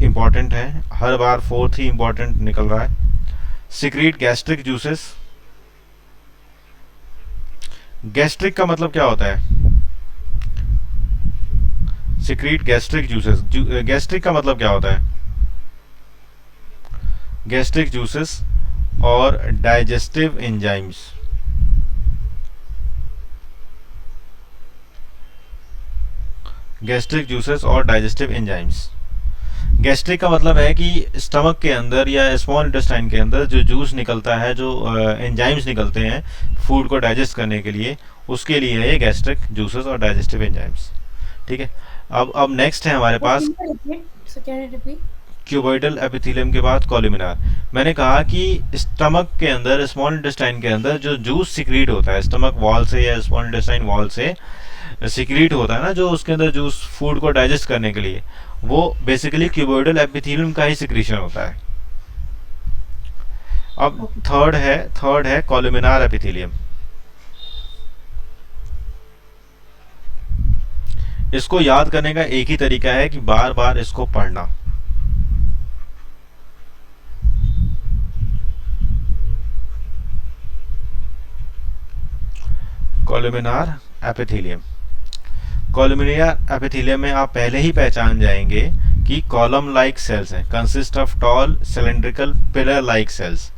इंपॉर्टेंट है, हर बार फोर्थ ही इंपॉर्टेंट निकल रहा है. Secrete gastric juices. गैस्ट्रिक का मतलब क्या होता है, सिक्रीट गैस्ट्रिक जूसेस. गैस्ट्रिक का मतलब क्या होता है, गैस्ट्रिक जूसेस और डाइजेस्टिव एंजाइम्स. गैस्ट्रिक जूसेस और डाइजेस्टिव एंजाइम्स. गैस्ट्रिक का मतलब है कि स्टमक के अंदर या स्मॉल इंटेस्टाइन के अंदर जो जूस निकलता है, जो एंजाइम्स निकलते हैं फूड को डाइजेस्ट करने के लिए, उसके लिए है ये गैस्ट्रिक जूसेस और डाइजेस्टिव एंजाइम्स। ठीक है। अब नेक्स्ट है हमारे पास can you repeat? Cuboidal epithelium के बाद कॉलुमिनार। मैंने कहा कि स्टमक के अंदर, स्मॉल इंटेस्टाइन के अंदर जो जूस सिक्रीट होता है स्टमक वॉल से या स्मॉल इंटेस्टाइन वॉल से सिक्रीट होता है ना, जो उसके अंदर जूस फूड को डाइजेस्ट करने के लिए, वो बेसिकली क्यूबॉइडल एपिथेलियम का ही सिक्रीशन होता है। अब थर्ड है कॉलुमिनार एपिथेलियम। इसको याद करने का एक ही तरीका है कि बार बार इसको पढ़ना। कॉलुमिनार एपिथेलियम। कॉलुमिनार एपिथेलियम में आप पहले ही पहचान जाएंगे कि कॉलम लाइक सेल्स हैं, consist of tall cylindrical pillar like cells.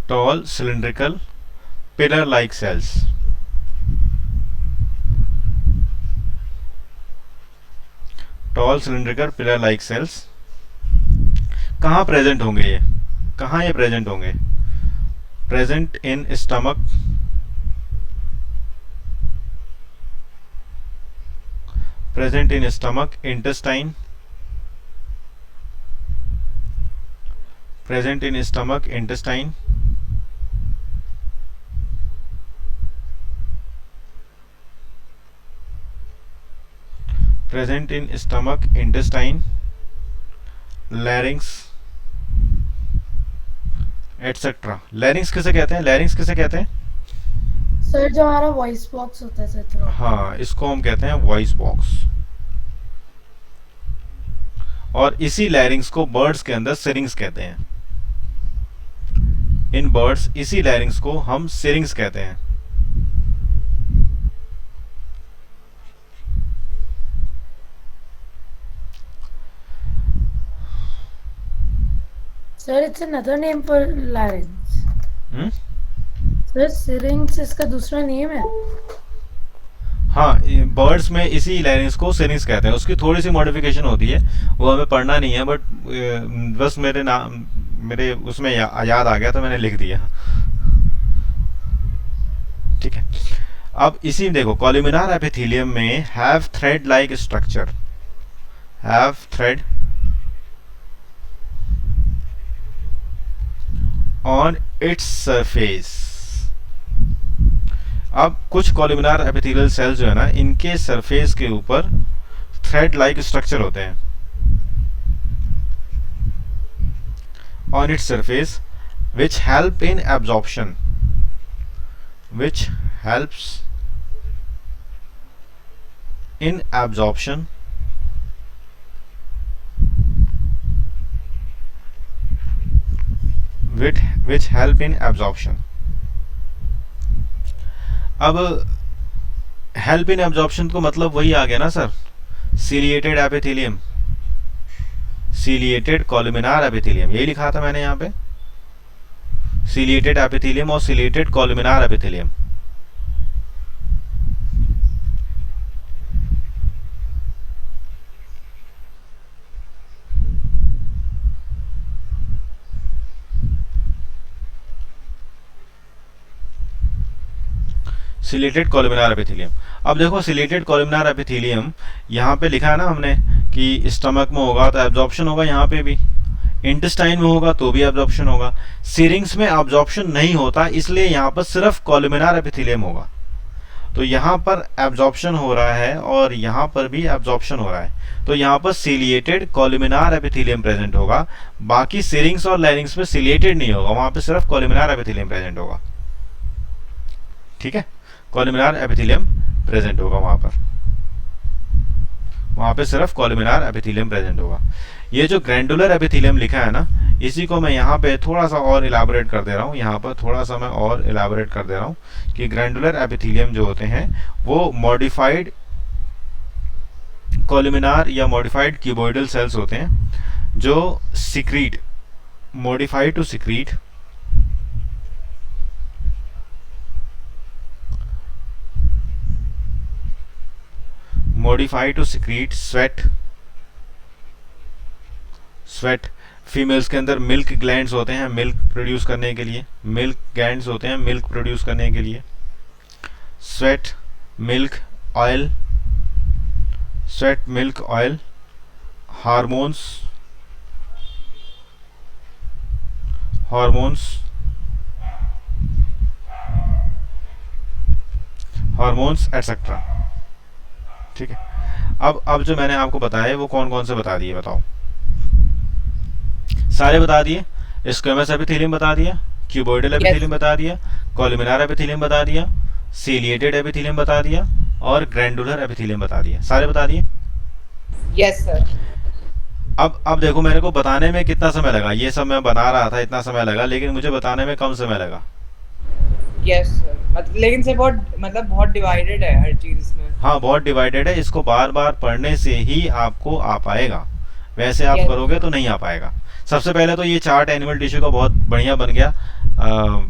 tall cylindrical pillar like cells। Tall cylindrical pillar like cells कहाँ प्रेजेंट होंगे? ये कहाँ ये प्रेजेंट होंगे? Present in stomach, present in stomach, intestine, present in stomach, intestine, present in stomach, intestine, larynx, etc। larynx किसे कहते हैं? larynx किसे कहते हैं? सर जो हमारा वॉइस बॉक्स होता है सर थ्रोट। हाँ, इसको हम कहते हैं वॉइस बॉक्स। और इसी larynx को बर्ड्स के अंदर सिरिंग्स कहते हैं। इन बर्ड्स इसी larynx को हम सिरिंग्स कहते हैं। Sir, it's another name for larynx. Sir syrinx इसका दूसरा नेम है। हाँ, बर्ड्स में इसी लैरिंग्स को सिरिंग्स कहते हैं। उसकी थोड़ी सी मॉडिफिकेशन होती है, वो हमें पढ़ना नहीं है, बट बस मेरे उसमें याद आ गया तो मैंने लिख दिया। ठीक है। अब इसी देखो, कॉलुमिनार एपिथेलियम में have thread like structure, have thread on its surface. अब कुछ कॉलुमिनार एपिथेलियल सेल्स जो है ना, इनके सरफेस के ऊपर थ्रेड लाइक स्ट्रक्चर होते हैं on its surface, which help in absorption, which helps in absorption which help in absorption। अब हेल्प इन एब्जॉर्प्शन को मतलब वही आ गया ना sir, ciliated epithelium, ciliated columnar epithelium, यही लिखा था मैंने यहाँ पे, सीलिएटेड एपिथेलियम और ciliated columnar epithelium. Ciliated columnar epithelium. अब देखो, सिलेटेड कॉलुमिनार एपिथेलियम यहाँ पे लिखा है ना हमने कि स्टमक में होगा तो एब्जॉर्प्शन होगा, यहाँ पे भी इंटेस्टाइन में होगा तो भी एब्जॉर्प्शन होगा। सिरिंग्स में एब्जॉर्प्शन नहीं होता, इसलिए यहाँ पर सिर्फ कॉलुमिनार एपिथेलियम होगा। तो यहाँ पर एब्जॉर्प्शन हो रहा है और यहाँ पर भी एब्जॉर्प्शन हो रहा है, तो यहाँ पर सिलिएटेड कॉलुमिनार एपिथेलियम प्रेजेंट होगा। बाकी सिरिंग्स और लैरिंग्स में सिलिएटेड नहीं होगा, वहां पे सिर्फ कॉलुमिनार एपिथेलियम प्रेजेंट होगा। ठीक है, कॉलुमिनार एपिथेलियम प्रेजेंट होगा वहां पे सिर्फ कॉलुमिनार एपिथेलियम प्रेजेंट होगा। ये जो ग्रैंडुलर एपिथेलियम लिखा है ना, इसी को मैं यहाँ पे थोड़ा सा और इलाबोरेट कर दे रहा हूँ, यहाँ पर थोड़ा सा मैं और इलाबोरेट कर दे रहा हूँ कि ग्रैंडुलर एपिथेलियम जो होते हैं वो मॉडिफाइड कॉलुमिनार या मॉडिफाइड क्यूबॉइडल सेल्स होते हैं जो secrete modify to secrete sweat. Females के अंदर मिल्क ग्लैंड्स होते हैं मिल्क प्रोड्यूस करने के लिए, मिल्क ग्लैंड्स होते हैं मिल्क प्रोड्यूस करने के लिए। Sweat milk oil, sweat milk oil, hormones, hormones etcetera. ठीक है, अब जो मैंने आपको बताया वो कौन कौन से बता दिए बताओ? सारे बता दिए। स्क्वेमस एपिथेलियम बता दिया, क्यूबोइडल एपिथेलियम बता दिया, कॉलमिनार एपिथेलियम बता दिया, सीलिएटेड एपिथेलियम बता दिया और ग्रैंडुलर एपिथेलियम बता दिया। सारे बता दिए? Yes sir. अब देखो मेरे को बताने में कितना समय लगा, ये सब मैं बना रहा था इतना समय लगा, लेकिन मुझे बताने में कम समय लगा। यस सर, लेकिन से बहुत डिवाइडेड है हर चीज इसमें। हाँ बहुत डिवाइडेड है, इसको बार बार पढ़ने से ही आपको आ पाएगा, वैसे आप Yes. करोगे तो नहीं आ पाएगा। सबसे पहले तो ये चार्ट एनिमल टिश्यू का बहुत बढ़िया बन गया।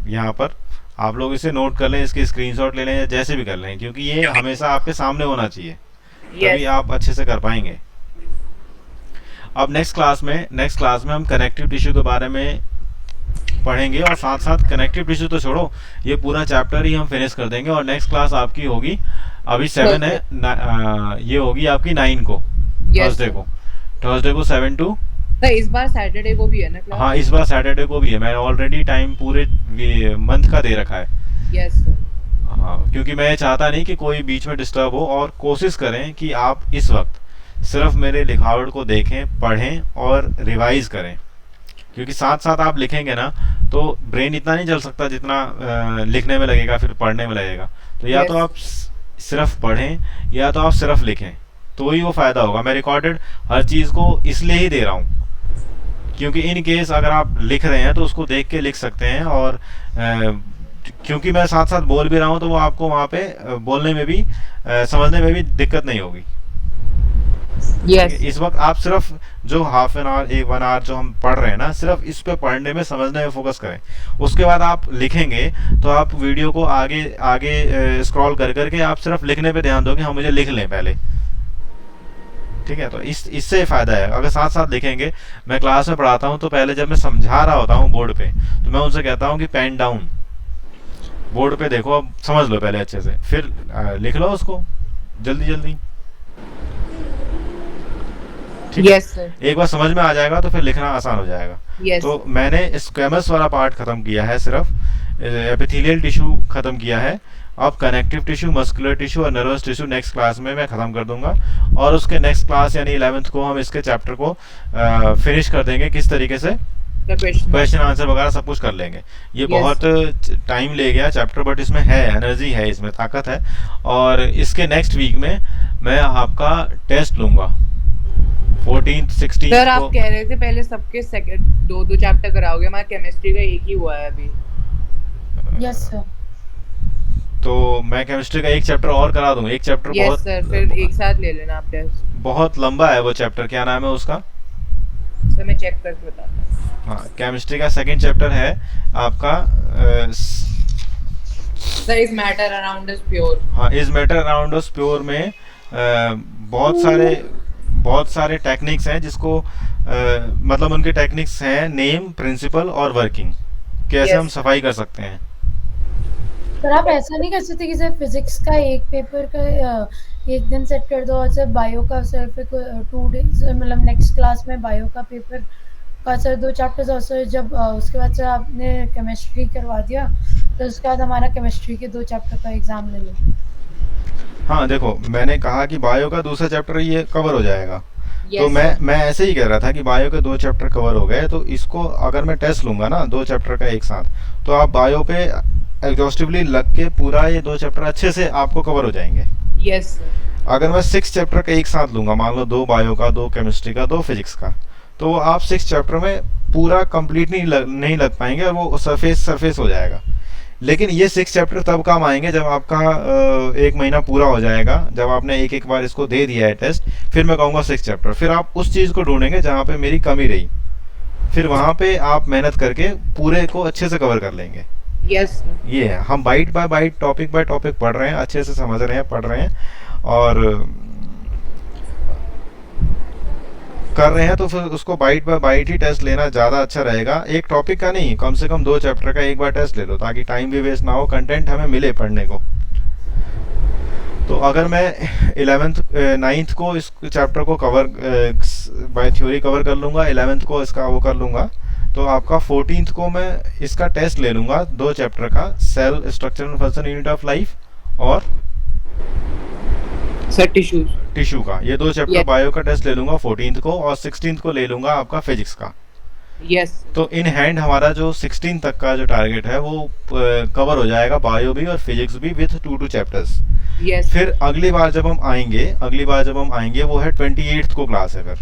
यहाँ पर आप लोग इसे नोट कर लें, इसके स्क्रीनशॉट ले लें, जैसे भी कर लें, क्योंकि ये हमेशा आपके सामने होना चाहिए, तभी आप अच्छे से कर पाएंगे। अब नेक्स्ट क्लास में हम कनेक्टिव टिश्यू के बारे में पढ़ेंगे और साथ साथ कनेक्टिव टिश्यू तो छोड़ो, ये पूरा चैप्टर ही हम फिनिश कर देंगे। और नेक्स्ट क्लास आपकी होगी, अभी 7 है, ये होगी आपकी 9 को, थर्सडे को 7 to। तो इस बार सैटरडे को भी है ना क्लास? हाँ इस बार सैटरडे को भी है, मैंने ऑलरेडी टाइम पूरे मंथ का दे रखा है। Yes sir. हाँ क्योंकि मैं चाहता नहीं कि कोई बीच में डिस्टर्ब हो, और कोशिश करें कि आप इस वक्त सिर्फ मेरे लिखावट को देखें, पढ़ें और रिवाइज करें, क्योंकि साथ साथ आप लिखेंगे ना तो ब्रेन इतना नहीं चल सकता जितना लिखने में लगेगा फिर पढ़ने में लगेगा। तो या तो आप सिर्फ पढ़ें या तो आप सिर्फ लिखें, तो ही वो फायदा होगा। मैं रिकॉर्डेड हर चीज़ को इसलिए ही दे रहा हूँ क्योंकि इन केस अगर आप लिख रहे हैं तो उसको देख के लिख सकते हैं, और क्योंकि मैं साथ साथ बोल भी रहा हूँ तो वो आपको वहाँ पे बोलने में भी समझने में भी दिक्कत नहीं होगी। यस। इस वक्त आप सिर्फ जो हाफ एन आवर 1 आवर जो हम पढ़ रहे हैं ना, सिर्फ इस पे पढ़ने में समझने में फोकस करें। उसके बाद आप लिखेंगे तो आप वीडियो को आगे आगे स्क्रॉल कर करके आप सिर्फ लिखने पे ध्यान दोगे, हम मुझे लिख लें पहले। ठीक है, तो इससे फायदा है अगर साथ साथ लिखेंगे। मैं क्लास में पढ़ाता हूँ तो पहले जब मैं समझा रहा होता हूँ बोर्ड पे, तो मैं उनसे कहता हूँ कि पेन डाउन, बोर्ड पे देखो, अब समझ लो पहले अच्छे से, फिर लिख लो उसको जल्दी जल्दी। Yes sir. एक बार समझ में आ जाएगा तो फिर लिखना आसान हो जाएगा। यस। तो मैंने स्क्वेमस वाला पार्ट खत्म किया है, सिर्फ एपिथेलियल टिश्यू खत्म किया है। अब कनेक्टिव टिश्यू, मस्कुलर टिश्यू और नर्वस टिश्यू नेक्स्ट क्लास में मैं खत्म कर दूंगा, और उसके नेक्स्ट क्लास यानी 11th को हम इसके चैप्टर को फिनिश कर देंगे, किस तरीके से क्वेश्चन आंसर वगैरह सब कुछ कर लेंगे। ये बहुत टाइम ले गया चैप्टर, बट इसमें है एनर्जी, है इसमें ताकत है। और इसके नेक्स्ट वीक में मैं आपका टेस्ट लूंगा 14th 16th सर आप को। कह रहे थे पहले सबके सेकंड दो चैप्टर कराओगे, हमारा केमिस्ट्री का एक ही हुआ है अभी। Yes sir. तो मैं केमिस्ट्री का एक चैप्टर और करा दूंगा, एक चैप्टर यस सर, फिर एक साथ ले लेना आप टेस्ट। बहुत लंबा है वो चैप्टर, क्या नाम है उसका? सर मैं चेक करके बताता हूँ। हाँ केमिस्ट्री का सेकंड चैप्टर है आपका sir is matter around us pure. हाँ is matter around us pure में बहुत सारे टेक्निक्स हैं जिसको मतलब उनके टेक्निक्स हैं नेम, प्रिंसिपल और वर्किंग, कैसे हम सफाई कर सकते हैं। सर आप ऐसा नहीं कर सकते कि सर फिजिक्स का एक पेपर का एक दिन सेट कर दो, और सर बायो का सर फिर 2 डेज, मतलब नेक्स्ट क्लास में बायो का पेपर का सर 2 चैप्टर्स, और सर जब उसके बाद सर आपने केमिस्ट्री करवा दिया तो उसके बाद हमारा केमिस्ट्री के 2 चैप्टर का एग्जाम ले लो। हाँ देखो मैंने कहा कि बायो का दूसरा चैप्टर ये कवर हो जाएगा। तो मैं ऐसे ही कह रहा था कि बायो के 2 चैप्टर कवर हो गए, तो इसको अगर मैं टेस्ट लूंगा ना 2 चैप्टर का एक साथ, तो आप बायो पे एग्जॉस्टिवली लग के पूरा ये 2 चैप्टर अच्छे से आपको कवर हो जाएंगे। यस। अगर मैं 6 चैप्टर का एक साथ लूंगा, मान लो 2 बायो का, 2 केमिस्ट्री का, 2 फिजिक्स का, तो आप 6 चैप्टर में पूरा कंप्लीट नहीं लग पाएंगे और वो सरफेस हो जाएगा। लेकिन ये 6 चैप्टर तब काम आएंगे जब आपका 1 महीना पूरा हो जाएगा, जब आपने एक बार इसको दे दिया है टेस्ट, फिर मैं कहूँगा 6 चैप्टर, फिर आप उस चीज़ को ढूंढेंगे जहाँ पे मेरी कमी रही। फिर वहाँ पे आप मेहनत करके पूरे को अच्छे से कवर कर लेंगे। Yes, sir. ये है, हम bite by bite topic by topic पढ़ रहे हैं, अच्छे से समझ रहे हैं, पढ़ रहे हैं और कर रहे हैं, तो फिर उसको bite by bite he test लेना ज़्यादा अच्छा रहेगा। एक टॉपिक का नहीं, कम से कम 2 चैप्टर का एक बार टेस्ट ले लो, ताकि टाइम भी वेस्ट ना हो, कंटेंट हमें मिले पढ़ने को। तो अगर मैं 11th 9th को इस चैप्टर को कवर बाय थ्योरी कवर कर लूँगा, 11th को इसका वो कर लूँगा, तो आपका 14th को मैं इसका टेस्ट ले लूँगा 2 चैप्टर का, cell structure and function unit of life और Sir, tissues. टिश्यू का। ये 2 चैप्टर Yes. बायो का टेस्ट ले लूँगा 14th को, और 16th को ले लूँगा आपका फिजिक्स का। Yes. तो इन हैंड हमारा जो 16 तक का जो टारगेट है वो कवर हो जाएगा, बायो भी और फिजिक्स भी विथ 2 चैप्टर्स। Yes. फिर अगली बार जब हम आएंगे वो है 28th को क्लास है फिर।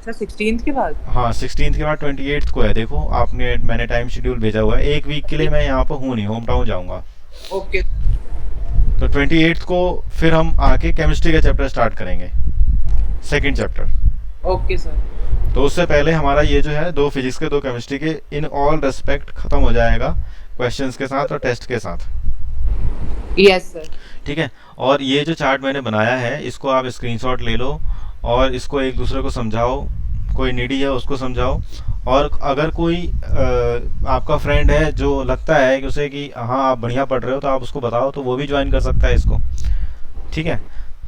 Sir, 16th के बाद. हाँ 16th के बाद 28th को है। देखो मैंने टाइम शेड्यूल भेजा हुआ है, 1 वीक के लिए मैं यहाँ पर हूँ नहीं, होम टाउन जाऊँगा। Okay. तो 28th को फिर हम आके केमिस्ट्री का चैप्टर स्टार्ट करेंगे, 2nd चैप्टर। Okay, sir. तो उससे पहले हमारा ये जो है 2 फिजिक्स के 2 केमिस्ट्री के इन ऑल रेस्पेक्ट खत्म हो जाएगा, क्वेश्चंस के साथ और टेस्ट के साथ। Yes, sir. ठीक है, और ये जो चार्ट मैंने बनाया है इसको आप स्क्रीनशॉट ले लो और इसको एक दूसरे को समझाओ, कोई नीडी है उसको समझाओ, और अगर कोई आपका फ्रेंड है जो लगता है कि उसे कि हाँ आप बढ़िया पढ़ रहे हो, तो आप उसको बताओ, तो वो भी ज्वाइन कर सकता है इसको। ठीक है,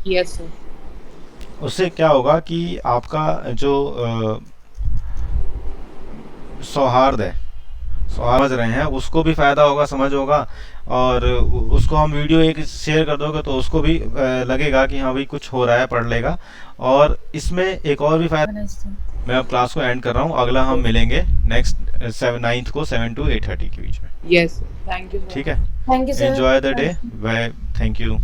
Yes, sir. उससे क्या होगा कि आपका जो सौहार्द है, समझ रहे हैं, उसको भी फ़ायदा होगा, समझ होगा, और उसको हम वीडियो एक शेयर कर दोगे तो उसको भी लगेगा कि हाँ भाई कुछ हो रहा है, पढ़ लेगा। और इसमें एक और भी फ़ायदा, मैं अब क्लास को एंड कर रहा हूँ, अगला हम मिलेंगे नेक्स्ट 9th को 7 to 8:30 के बीच में। Yes, sir. Thank you, sir. ठीक है, thank you sir. Enjoy the day, bye, thank you.